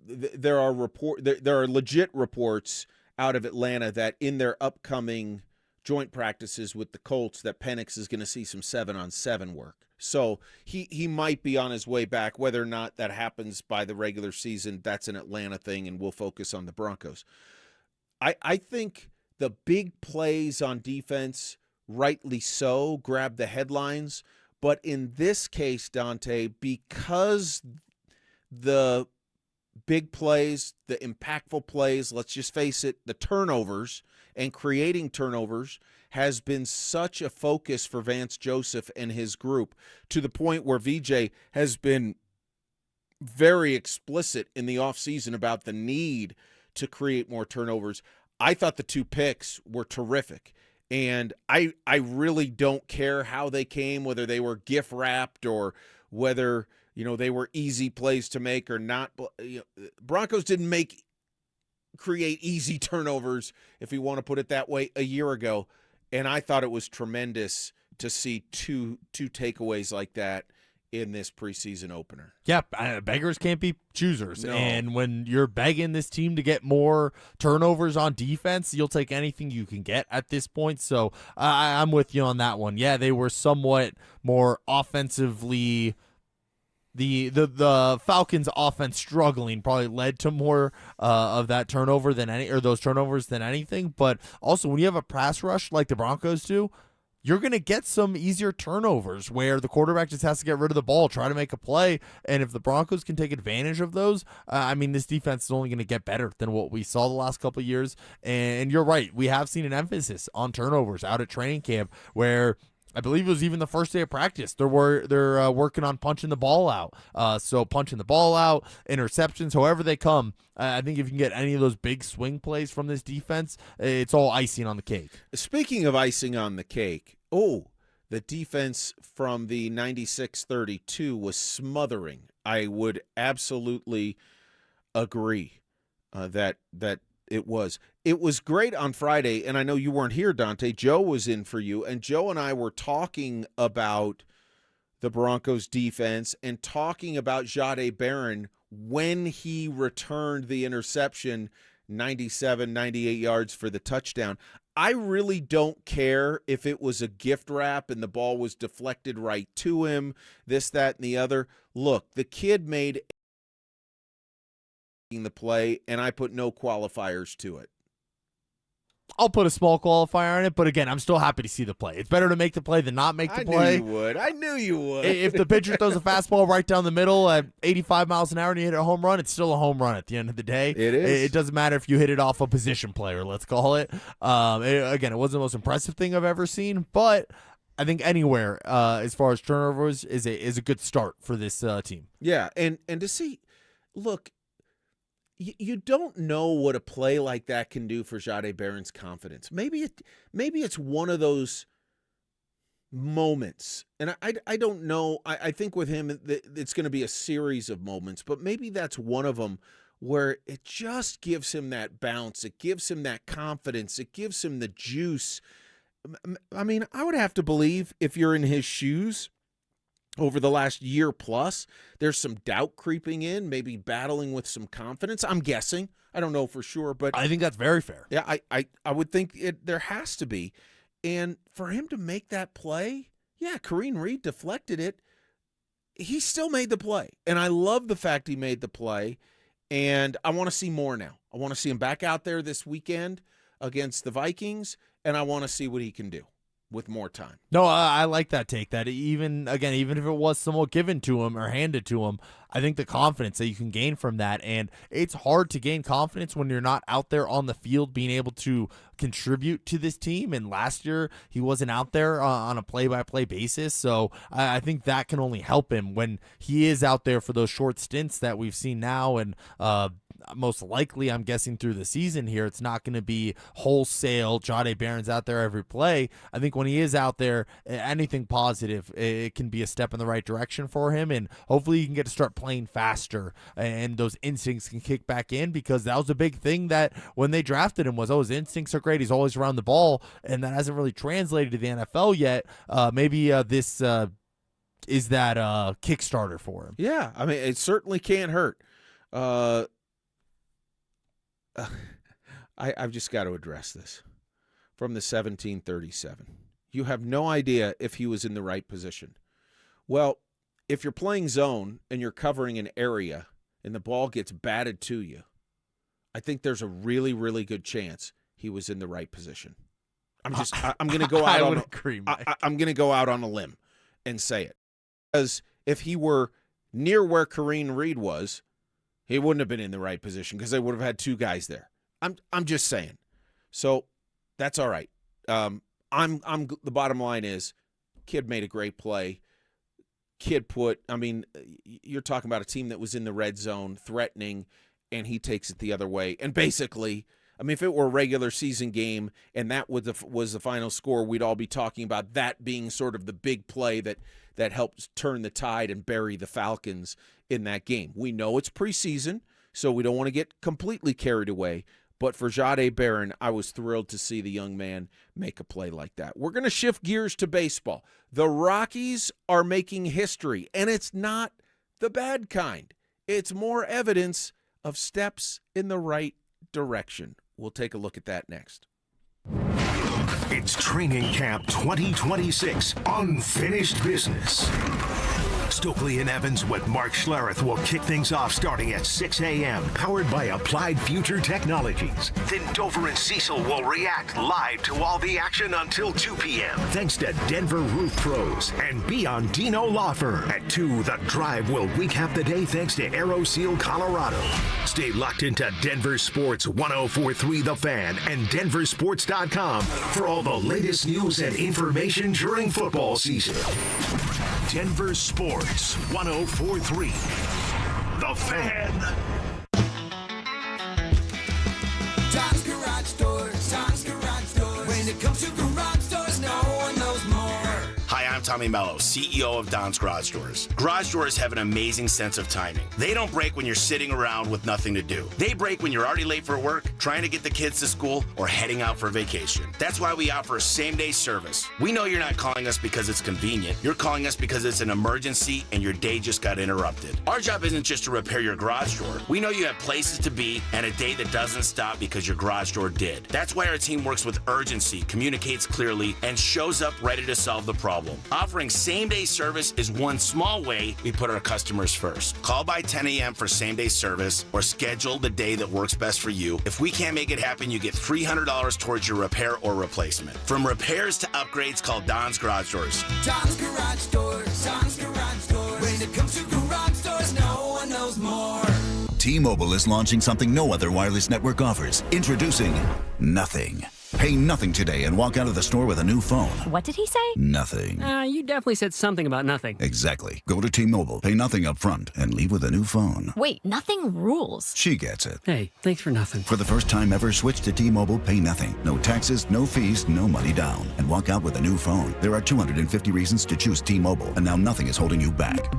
there are legit reports out of Atlanta that in their upcoming joint practices with the Colts that Penix is going to see some 7-on-7 work. So he might be on his way back. Whether or not that happens by the regular season, that's an Atlanta thing, and we'll focus on the Broncos. I think the big plays on defense, rightly so, grab the headlines. But in this case, Dante, because the big plays, the impactful plays, let's just face it, the turnovers and creating turnovers has been such a focus for Vance Joseph and his group, to the point where VJ has been very explicit in the offseason about the need to create more turnovers. I thought the 2 picks were terrific. And I really don't care how they came, whether they were gift wrapped or whether they were easy plays to make or not. Broncos didn't create easy turnovers, if you want to put it that way, a year ago. And I thought it was tremendous to see two takeaways like that in this preseason opener. Yeah, beggars can't be choosers. No. And when you're begging this team to get more turnovers on defense, you'll take anything you can get at this point. So I'm with you on that one. Yeah, they were somewhat more offensively. The Falcons' offense struggling probably led to more of that turnover those turnovers than anything. But also, when you have a pass rush like the Broncos do, you're going to get some easier turnovers where the quarterback just has to get rid of the ball, try to make a play. And if the Broncos can take advantage of those, this defense is only going to get better than what we saw the last couple of years. And you're right. We have seen an emphasis on turnovers out at training camp, where I believe it was even the first day of practice. They're working on punching the ball out. So punching the ball out, interceptions, however they come. I think if you can get any of those big swing plays from this defense, it's all icing on the cake. Speaking of icing on the cake, the defense from the 96-32 was smothering. I would absolutely agree that it was. It was great on Friday, and I know you weren't here, Dante. Joe was in for you, and Joe and I were talking about the Broncos defense and talking about Jahdae Barron when he returned the interception, 97, 98 yards for the touchdown. I really don't care if it was a gift wrap and the ball was deflected right to him, this, that, and the other. Look, the kid made the play, and I put no qualifiers to it. I'll put a small qualifier on it, but again, I'm still happy to see the play. It's better to make the play than not make the play. I knew you would. If the pitcher throws a fastball right down the middle at 85 miles an hour and you hit a home run, it's still a home run at the end of the day. It is. It doesn't matter if you hit it off a position player, let's call it. Again, it wasn't the most impressive thing I've ever seen, but I think anywhere as far as turnovers is a good start for this team. Yeah, and to see, look, you don't know what a play like that can do for Jahdae Barron's confidence. Maybe it's one of those moments, and I don't know. I think with him it's going to be a series of moments, but maybe that's one of them where it just gives him that bounce. It gives him that confidence. It gives him the juice. I mean, I would have to believe if you're in his shoes over the last year plus, there's some doubt creeping in, maybe battling with some confidence. I'm guessing. I don't know for sure, but I think that's very fair. Yeah, I would think there has to be. And for him to make that play, yeah, Kareem Reed deflected it. He still made the play. And I love the fact he made the play. And I want to see more now. I want to see him back out there this weekend against the Vikings, and I want to see what he can do with more time. No, I like that take. That even if it was somewhat given to him or handed to him, I think the confidence that you can gain from that, and it's hard to gain confidence when you're not out there on the field being able to contribute to this team. And last year he wasn't out there on a play-by-play basis, so I think that can only help him when he is out there for those short stints that we've seen now. And most likely, I'm guessing through the season here, it's not going to be wholesale Jahdae Barron's out there every play. I think when he is out there, anything positive, it can be a step in the right direction for him, and hopefully he can get to start playing faster and those instincts can kick back in, because that was a big thing that when they drafted him was, his instincts are great, he's always around the ball, and that hasn't really translated to the NFL yet. Maybe this is that Kickstarter for him. Yeah, I mean, it certainly can't hurt. I've just got to address this. From the 1737, you have no idea if he was in the right position. Well, if you're playing zone and you're covering an area and the ball gets batted to you, I think there's a really, really good chance he was in the right position. I'm going to go out I'm going to go out on a limb and say it. Because if he were near where Kareem Reed was, he wouldn't have been in the right position because they would have had two guys there. I'm just saying. So that's all right. The bottom line is, kid made a great play. Kid you're talking about a team that was in the red zone threatening, and he takes it the other way. And basically, if it were a regular season game and that was the final score, we'd all be talking about that being sort of the big play that helps turn the tide and bury the Falcons in that game. We know it's preseason, so we don't want to get completely carried away. But for Jahdae Barron, I was thrilled to see the young man make a play like that. We're going to shift gears to baseball. The Rockies are making history, and it's not the bad kind. It's more evidence of steps in the right direction. We'll take a look at that next. It's Training Camp 2026, Unfinished Business. Stokely and Evans with Mark Schlereth will kick things off starting at 6 a.m., powered by Applied Future Technologies. Then Dover and Cecil will react live to all the action until 2 p.m. Thanks to Denver Roof Pros and Beyond Dino Lawfer. At 2, The Drive will recap the day thanks to AeroSeal Colorado. Stay locked into Denver Sports 104.3 The Fan and DenverSports.com for all the latest news and information during football season. Denver Sports 104.3 The Fan. Tom's Garage Doors. When it comes to garage doors, no one knows more. Hi, Tommy Mello, CEO of Don's Garage Doors. Garage doors have an amazing sense of timing. They don't break when you're sitting around with nothing to do. They break when you're already late for work, trying to get the kids to school, or heading out for vacation. That's why we offer same-day service. We know you're not calling us because it's convenient. You're calling us because it's an emergency and your day just got interrupted. Our job isn't just to repair your garage door. We know you have places to be and a day that doesn't stop because your garage door did. That's why our team works with urgency, communicates clearly, and shows up ready to solve the problem. Offering same-day service is one small way we put our customers first. Call by 10 a.m. for same-day service or schedule the day that works best for you. If we can't make it happen, you get $300 towards your repair or replacement. From repairs to upgrades, call Don's Garage Doors. Don's Garage Doors. Don's Garage Doors. When it comes to garage doors, no one knows more. T-Mobile is launching something no other wireless network offers. Introducing Nothing. Pay nothing today and walk out of the store with a new phone. What did he say? Nothing. You definitely said something about nothing. Exactly. Go to T-Mobile, pay nothing up front, and leave with a new phone. Wait, nothing rules. She gets it. Hey, thanks for nothing. For the first time ever, switch to T-Mobile, pay nothing. No taxes, no fees, no money down. And walk out with a new phone. There are 250 reasons to choose T-Mobile, and now nothing is holding you back.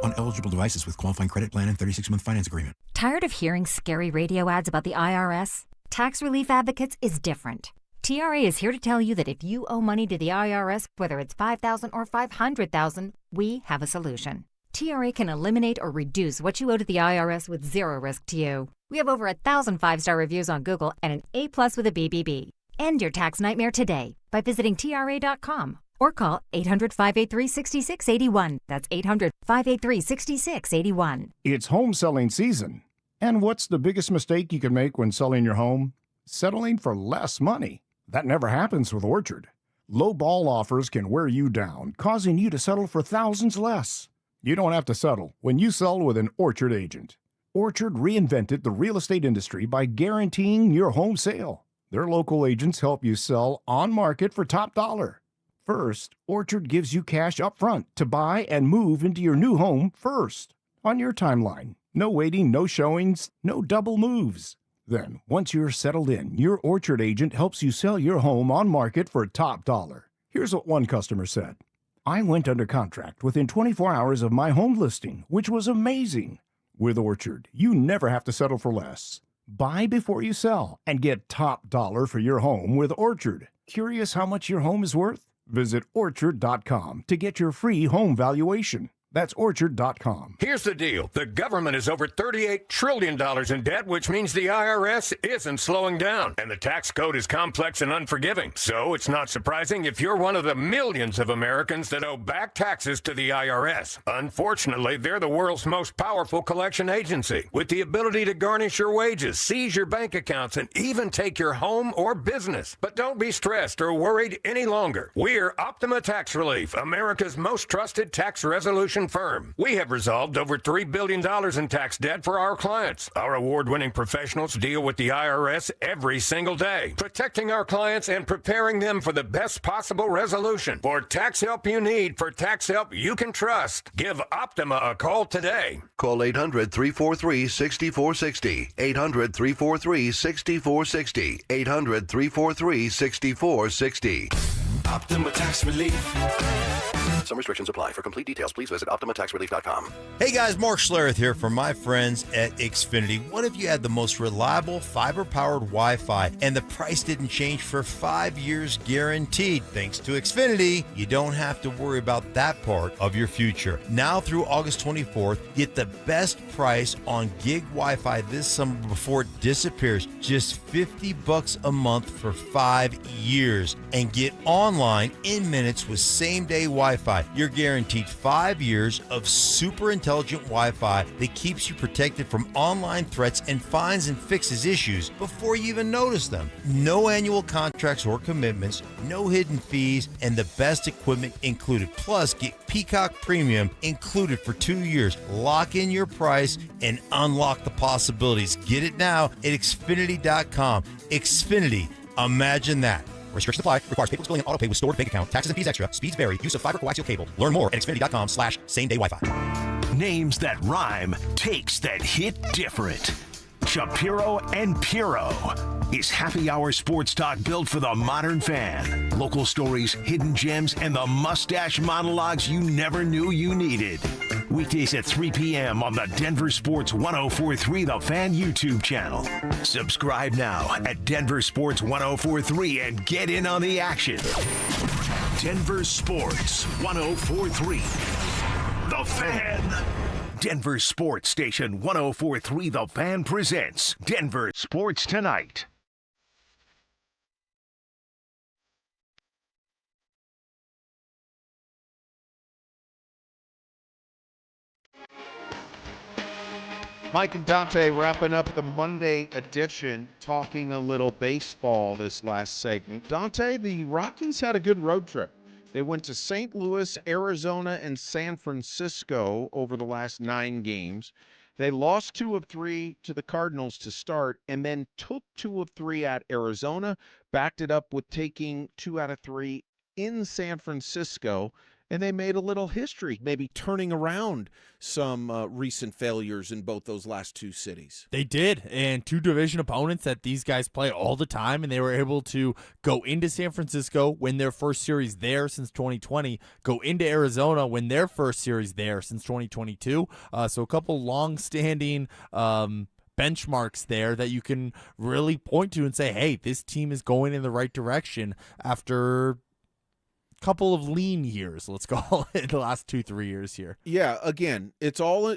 On eligible devices with qualifying credit plan and 36-month finance agreement. Tired of hearing scary radio ads about the IRS? Tax Relief Advocates is different. TRA is here to tell you that if you owe money to the IRS, whether it's $5,000 or $500,000, we have a solution. TRA can eliminate or reduce what you owe to the IRS with zero risk to you. We have over 1,000 5-star reviews on Google and an A+ with a BBB. End your tax nightmare today by visiting TRA.com or call 800-583-6681. That's 800-583-6681. It's home selling season. And what's the biggest mistake you can make when selling your home? Settling for less money. That never happens with Orchard. Low ball offers can wear you down, causing you to settle for thousands less. You don't have to settle when you sell with an Orchard agent. Orchard reinvented the real estate industry by guaranteeing your home sale. Their local agents help you sell on market for top dollar. First, Orchard gives you cash up front to buy and move into your new home first, on your timeline. No waiting, no showings, no double moves. Then, once you're settled in, your Orchard agent helps you sell your home on market for top dollar. Here's what one customer said. I went under contract within 24 hours of my home listing, which was amazing. With Orchard, you never have to settle for less. Buy before you sell and get top dollar for your home with Orchard. Curious how much your home is worth? Visit Orchard.com to get your free home valuation. That's Orchard.com. Here's the deal. The government is over $38 trillion in debt, which means the IRS isn't slowing down. And the tax code is complex and unforgiving. So it's not surprising if you're one of the millions of Americans that owe back taxes to the IRS. Unfortunately, they're the world's most powerful collection agency, with the ability to garnish your wages, seize your bank accounts, and even take your home or business. But don't be stressed or worried any longer. We're Optima Tax Relief, America's most trusted tax resolution firm. We have resolved over $3 billion in tax debt for our clients. Our award-winning professionals deal with the IRS every single day, protecting our clients and preparing them for the best possible resolution. For tax help you need, for tax help you can trust, give Optima a call today. Call 800-343-6460. 800-343-6460. 800-343-6460. Optima Tax Relief. Some restrictions apply. For complete details, please visit OptimaTaxRelief.com. Hey guys, Mark Schlereth here from my friends at Xfinity. What if you had the most reliable fiber-powered Wi-Fi and the price didn't change for 5 years guaranteed? Thanks to Xfinity, you don't have to worry about that part of your future. Now through August 24th, get the best price on gig Wi-Fi this summer before it disappears. Just $50 a month for 5 years. And get online in minutes with same-day Wi-Fi. You're guaranteed 5 years of super intelligent Wi-Fi that keeps you protected from online threats and finds and fixes issues before you even notice them. No annual contracts or commitments, no hidden fees, and the best equipment included. Plus, get Peacock Premium included for 2 years. Lock in your price and unlock the possibilities. Get it now at Xfinity.com. Xfinity. Imagine that. Restrictions apply. Requires paperless billing and autopay with stored bank account. Taxes and fees extra. Speeds vary. Use of fiber coaxial cable. Learn more at Xfinity.com/same-day Wi-Fi. Names that rhyme, takes that hit different. Shapiro and Piro. is happy hour sports talk built for the modern fan. Local stories, hidden gems, and the mustache monologues you never knew you needed. Weekdays at 3 p.m. on the Denver Sports 104.3 The Fan YouTube channel. Subscribe now at Denver Sports 104.3 and get in on the action. Denver Sports 104.3 The Fan. Denver Sports Station 104.3 The Fan presents Denver Sports Tonight. Mike and Dante wrapping up the Monday edition, talking a little baseball this last segment. Dante, the Rockies had a good road trip. They went to St. Louis, Arizona, and San Francisco over the last 9 games. They lost 2 of 3 to the Cardinals to start, and then took 2 of 3 at Arizona, backed it up with taking 2 out of 3 in San Francisco, and they made a little history, maybe turning around some recent failures in both those last 2 cities. They did, and 2 division opponents that these guys play all the time, and they were able to go into San Francisco, win their first series there since 2020, go into Arizona, win their first series there since 2022. So a couple long-standing benchmarks there that you can really point to and say, hey, this team is going in the right direction after couple of lean years, let's call it, the last 2-3 years here. Yeah, again, it's all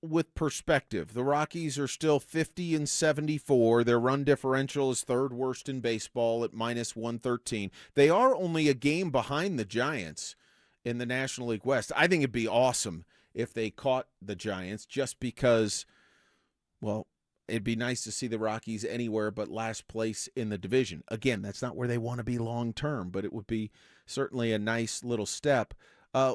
with perspective. The Rockies are still 50-74. Their run differential is 3rd worst in baseball at -113. They are only a game behind the Giants in the National League West. I think it'd be awesome if they caught the Giants, just because, well, it'd be nice to see the Rockies anywhere but last place in the division. Again, that's not where they want to be long term, but it would be certainly a nice little step.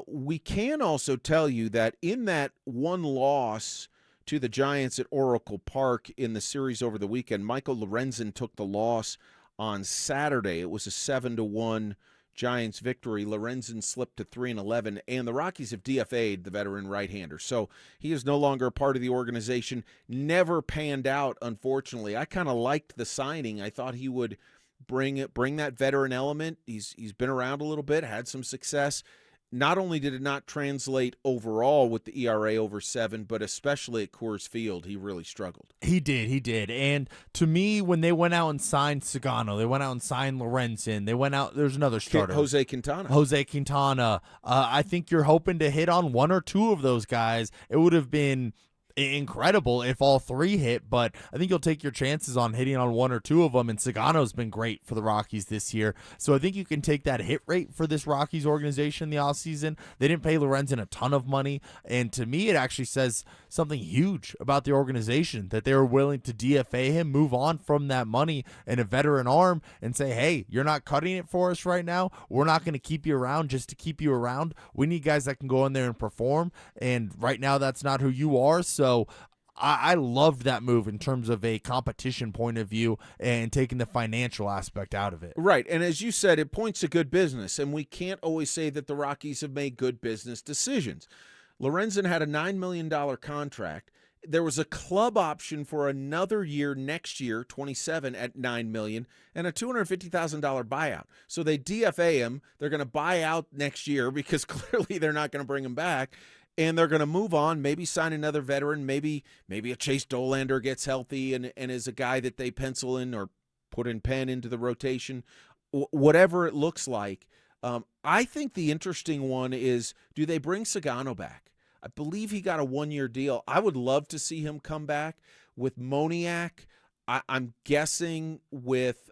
We can also tell you that in that one loss to the Giants at Oracle Park in the series over the weekend, Michael Lorenzen took the loss on Saturday. It was a 7-1 Giants victory. Lorenzen slipped to 3-11, and the Rockies have DFA'd the veteran right-hander. So he is no longer a part of the organization. Never panned out, unfortunately. I kind of liked the signing. I thought he would bring that veteran element. He's been around a little bit, had some success. Not only did it not translate overall with the ERA over 7, but especially at Coors Field, he really struggled. He did. And to me, when they went out and signed Sagano, they went out and signed Lorenzen, they went out, there's another starter. Jose Quintana. I think you're hoping to hit on 1 or 2 of those guys. It would have been incredible if all 3 hit, but I think you'll take your chances on hitting on 1 or 2 of them, and Sagano's been great for the Rockies this year. So I think you can take that hit rate for this Rockies organization in the offseason. They didn't pay Lorenzen a ton of money, and to me it actually says something huge about the organization that they were willing to DFA him, move on from that money and a veteran arm, and say, hey, you're not cutting it for us right now. We're not going to keep you around just to keep you around. We need guys that can go in there and perform, and right now that's not who you are. So I loved that move in terms of a competition point of view and taking the financial aspect out of it. Right, and as you said, it points to good business, and we can't always say that the Rockies have made good business decisions. Lorenzen had a $9 million contract. There was a club option for another year next year, 27 at $9 million, and a $250,000 buyout. So they DFA him. They're going to buy out next year because clearly they're not going to bring him back. And they're going to move on, maybe sign another veteran, maybe a Chase Dollander gets healthy and is a guy that they pencil in or put in pen into the rotation, whatever it looks like. I think the interesting one is, do they bring Sagano back? I believe he got a 1-year deal. I would love to see him come back. With Moniak, I'm guessing with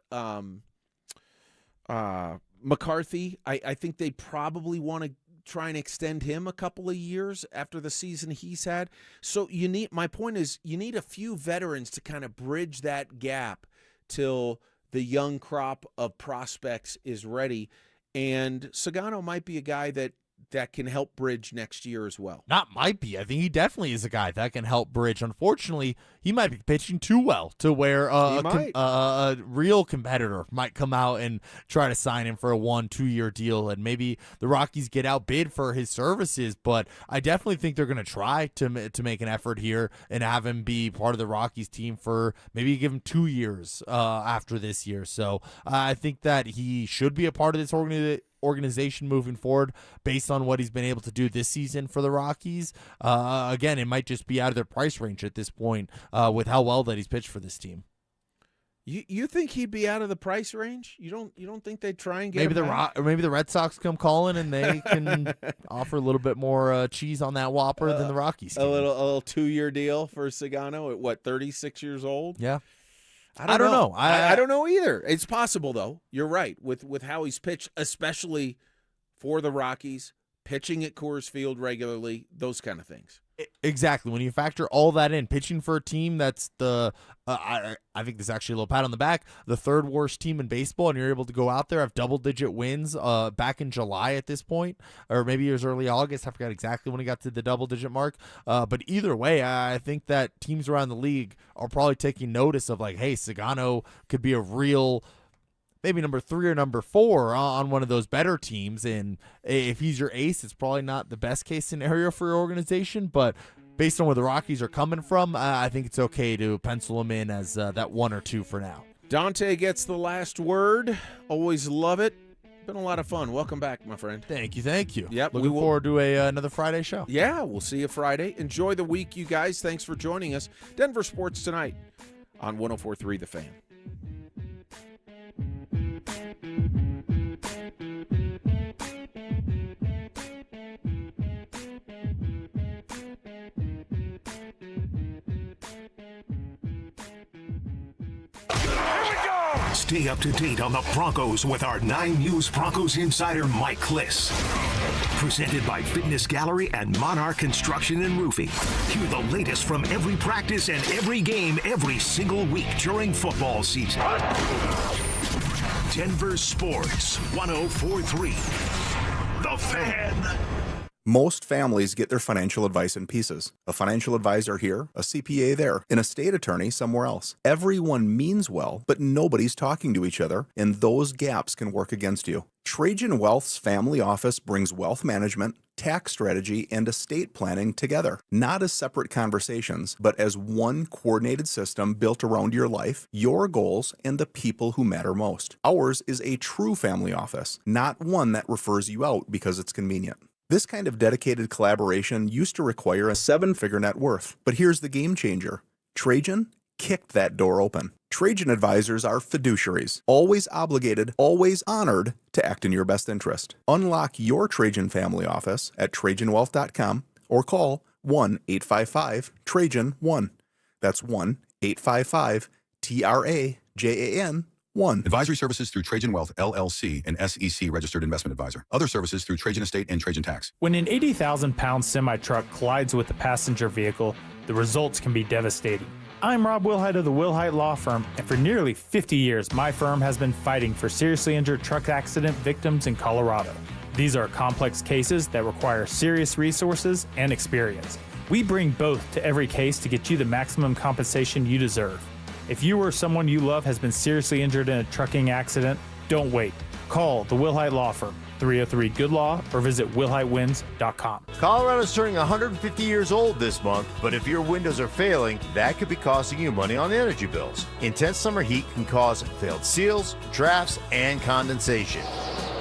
McCarthy, I think they probably want to try and extend him a couple of years after the season he's had. So my point is, you need a few veterans to kind of bridge that gap till the young crop of prospects is ready. And Sagano might be a guy that that can help bridge next year as well? Not might be. I think he definitely is a guy that can help bridge. Unfortunately, he might be pitching too well to where a real competitor might come out and try to sign him for a 1-2 year deal, and maybe the Rockies get outbid for his services. But I definitely think they're going to try to make an effort here and have him be part of the Rockies team for maybe give him 2 years after this year. So I think that he should be a part of this organization moving forward based on what he's been able to do this season for the Rockies. Again, it might just be out of their price range at this point with how well that he's pitched for this team. You think he'd be out of the price range? You don't think they'd try and get maybe him maybe the Red Sox come calling and they can offer a little bit more cheese on that Whopper than the Rockies can. A little 2-year deal for Sagano at what, 36 years old? Yeah. I don't know. I don't know either. It's possible, though. You're right with how he's pitched, especially for the Rockies, pitching at Coors Field regularly, those kind of things. Exactly. When you factor all that in, pitching for a team that's I think this is actually a little pat on the back, the third worst team in baseball, and you're able to go out there, have double-digit wins back in July at this point, or maybe it was early August. I forgot exactly when he got to the double-digit mark. But either way, I think that teams around the league are probably taking notice of like, hey, Sagano could be a real maybe number 3 or number 4 on one of those better teams. And if he's your ace, it's probably not the best case scenario for your organization. But based on where the Rockies are coming from, I think it's okay to pencil him in as that 1 or 2 for now. Dante gets the last word. Always love it. Been a lot of fun. Welcome back, my friend. Thank you. Yep, Looking forward to another Friday show. Yeah, we'll see you Friday. Enjoy the week, you guys. Thanks for joining us. Denver Sports Tonight on 104.3 The Fan. Stay up to date on the Broncos with our 9 News Broncos insider Mike Kliss. Presented by Fitness Gallery and Monarch Construction and Roofing. Hear the latest from every practice and every game every single week during football season. Denver Sports 104.3 The Fan. Most families get their financial advice in pieces. A financial advisor here, a CPA there, and a state attorney somewhere else. Everyone means well, but nobody's talking to each other, and those gaps can work against you. Trajan Wealth's family office brings wealth management, tax strategy, and estate planning together. Not as separate conversations, but as one coordinated system built around your life, your goals, and the people who matter most. Ours is a true family office, not one that refers you out because it's convenient. This kind of dedicated collaboration used to require a 7-figure net worth, but here's the game changer. Trajan kicked that door open. Trajan advisors are fiduciaries, always obligated, always honored to act in your best interest. Unlock your Trajan family office at TrajanWealth.com or call 1-855-TRAJAN-1. That's 1-855-TRAJAN-1. Advisory services through Trajan Wealth, LLC, an SEC registered investment advisor. Other services through Trajan Estate and Trajan Tax. When an 80,000-pound semi-truck collides with a passenger vehicle, the results can be devastating. I'm Rob Wilhite of the Wilhite Law Firm, and for nearly 50 years, my firm has been fighting for seriously injured truck accident victims in Colorado. These are complex cases that require serious resources and experience. We bring both to every case to get you the maximum compensation you deserve. If you or someone you love has been seriously injured in a trucking accident, don't wait. Call the Wilhite Law Firm, 303-GOOD-LAW, or visit wilhitewins.com. Colorado's turning 150 years old this month, but if your windows are failing, that could be costing you money on energy bills. Intense summer heat can cause failed seals, drafts, and condensation.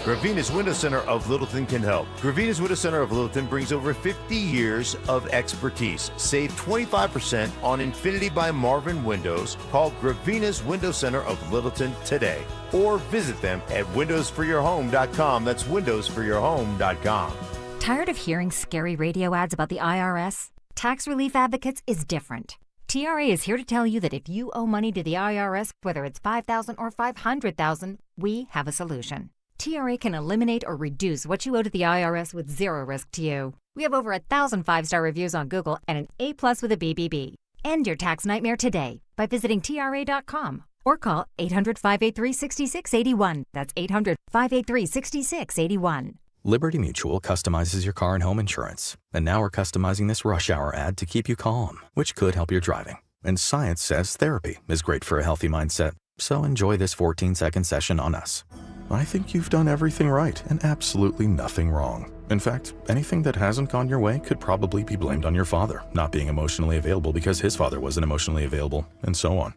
Gravina's Window Center of Littleton can help. Gravina's Window Center of Littleton brings over 50 years of expertise. Save 25% on Infinity by Marvin Windows. Call Gravina's Window Center of Littleton today, or visit them at windowsforyourhome.com. That's windowsforyourhome.com. Tired of hearing scary radio ads about the IRS? Tax Relief Advocates is different. TRA is here to tell you that if you owe money to the IRS, whether it's $5,000 or $500,000, we have a solution. TRA can eliminate or reduce what you owe to the IRS with zero risk to you. We have over 1,000 5-star reviews on Google and an A+ with a BBB. End your tax nightmare today by visiting TRA.com or call 800-583-6681. That's 800-583-6681. Liberty Mutual customizes your car and home insurance. And now we're customizing this rush hour ad to keep you calm, which could help your driving. And science says therapy is great for a healthy mindset. So enjoy this 14-second session on us. I think you've done everything right and absolutely nothing wrong. In fact, anything that hasn't gone your way could probably be blamed on your father not being emotionally available because his father wasn't emotionally available, and so on.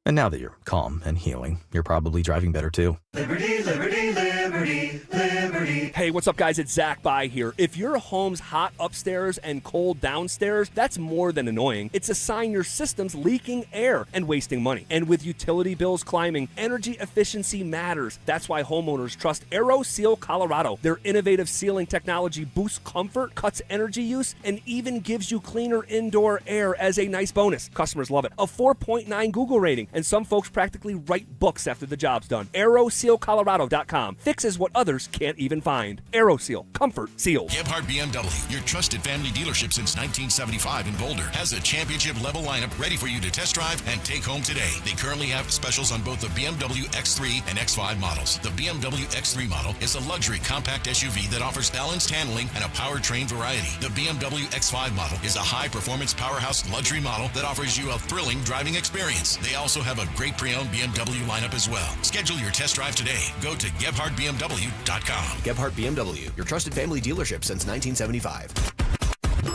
And now that you're calm and healing, you're probably driving better too. Liberty, liberty, liberty, liberty. Hey, what's up, guys? It's Zach By here. If your home's hot upstairs and cold downstairs, that's more than annoying. It's a sign your system's leaking air and wasting money. And with utility bills climbing, energy efficiency matters. That's why homeowners trust AeroSeal Colorado. Their innovative sealing technology boosts comfort, cuts energy use, and even gives you cleaner indoor air as a nice bonus. Customers love it. A 4.9 Google rating, and some folks practically write books after the job's done. AeroSealColorado.com fixes what others can't even find. AeroSeal. Comfort seals. Gebhardt BMW, your trusted family dealership since 1975 in Boulder, has a championship-level lineup ready for you to test drive and take home today. They currently have specials on both the BMW X3 and X5 models. The BMW X3 model is a luxury compact SUV that offers balanced handling and a powertrain variety. The BMW X5 model is a high-performance powerhouse luxury model that offers you a thrilling driving experience. They also have a great pre-owned BMW lineup as well. Schedule your test drive today. Go to GebhardtBMW.com. Gebhardt BMW, your trusted family dealership since 1975.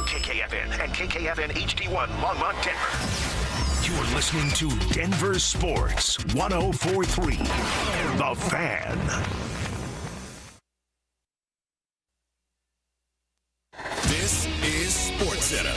KKFN and KKFN HD1 Longmont, Denver. You are listening to Denver Sports 104.3. The Fan. This is SportsCenter.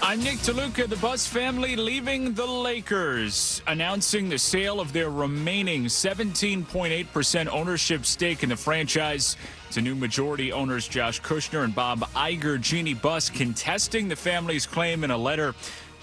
I'm Nick DeLuca. The Buss family leaving the Lakers, announcing the sale of their remaining 17.8% ownership stake in the franchise to new majority owners Josh Kushner and Bob Iger. Jeannie Buss contesting the family's claim in a letter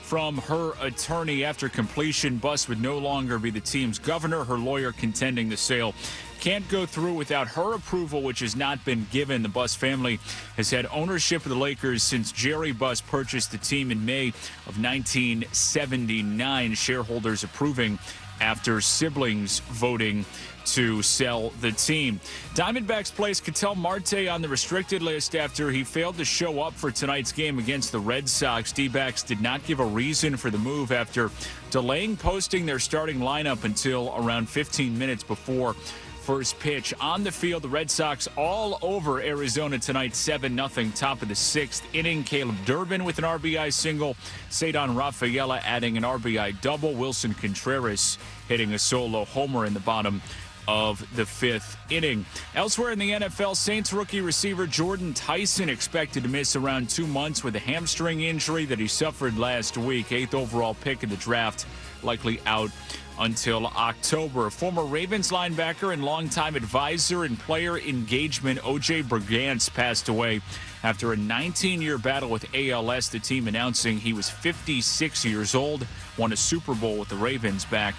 from her attorney. After completion, Buss would no longer be the team's governor. Her lawyer contending the sale can't go through without her approval, which has not been given. The Buss family has had ownership of the Lakers since Jerry Buss purchased the team in May of 1979, shareholders approving after siblings voting to sell the team. Diamondbacks placed Ketel Marte on the restricted list after he failed to show up for tonight's game against the Red Sox. D-backs did not give a reason for the move after delaying posting their starting lineup until around 15 minutes before first pitch. On the field, the Red Sox all over Arizona tonight, 7-0, top of the sixth inning. Caleb Durbin with an RBI single. Cedon Rafaela adding an RBI double. Wilson Contreras hitting a solo homer in the bottom of the fifth inning. Elsewhere in the NFL, Saints rookie receiver Jordan Tyson expected to miss around 2 months with a hamstring injury that he suffered last week. 8th overall pick in the draft, likely out until October. Former Ravens linebacker and longtime advisor and player engagement O.J. Brigance passed away after a 19-year battle with ALS, the team announcing he was 56 years old, won a Super Bowl with the Ravens back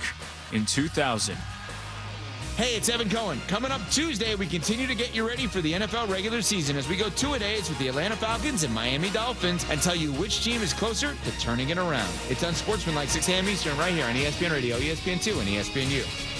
in 2000. Hey, it's Evan Cohen. Coming up Tuesday, we continue to get you ready for the NFL regular season as we go two-a-days with the Atlanta Falcons and Miami Dolphins and tell you which team is closer to turning it around. It's Unsportsmanlike 6 a.m. Eastern right here on ESPN Radio, ESPN2, and ESPNU.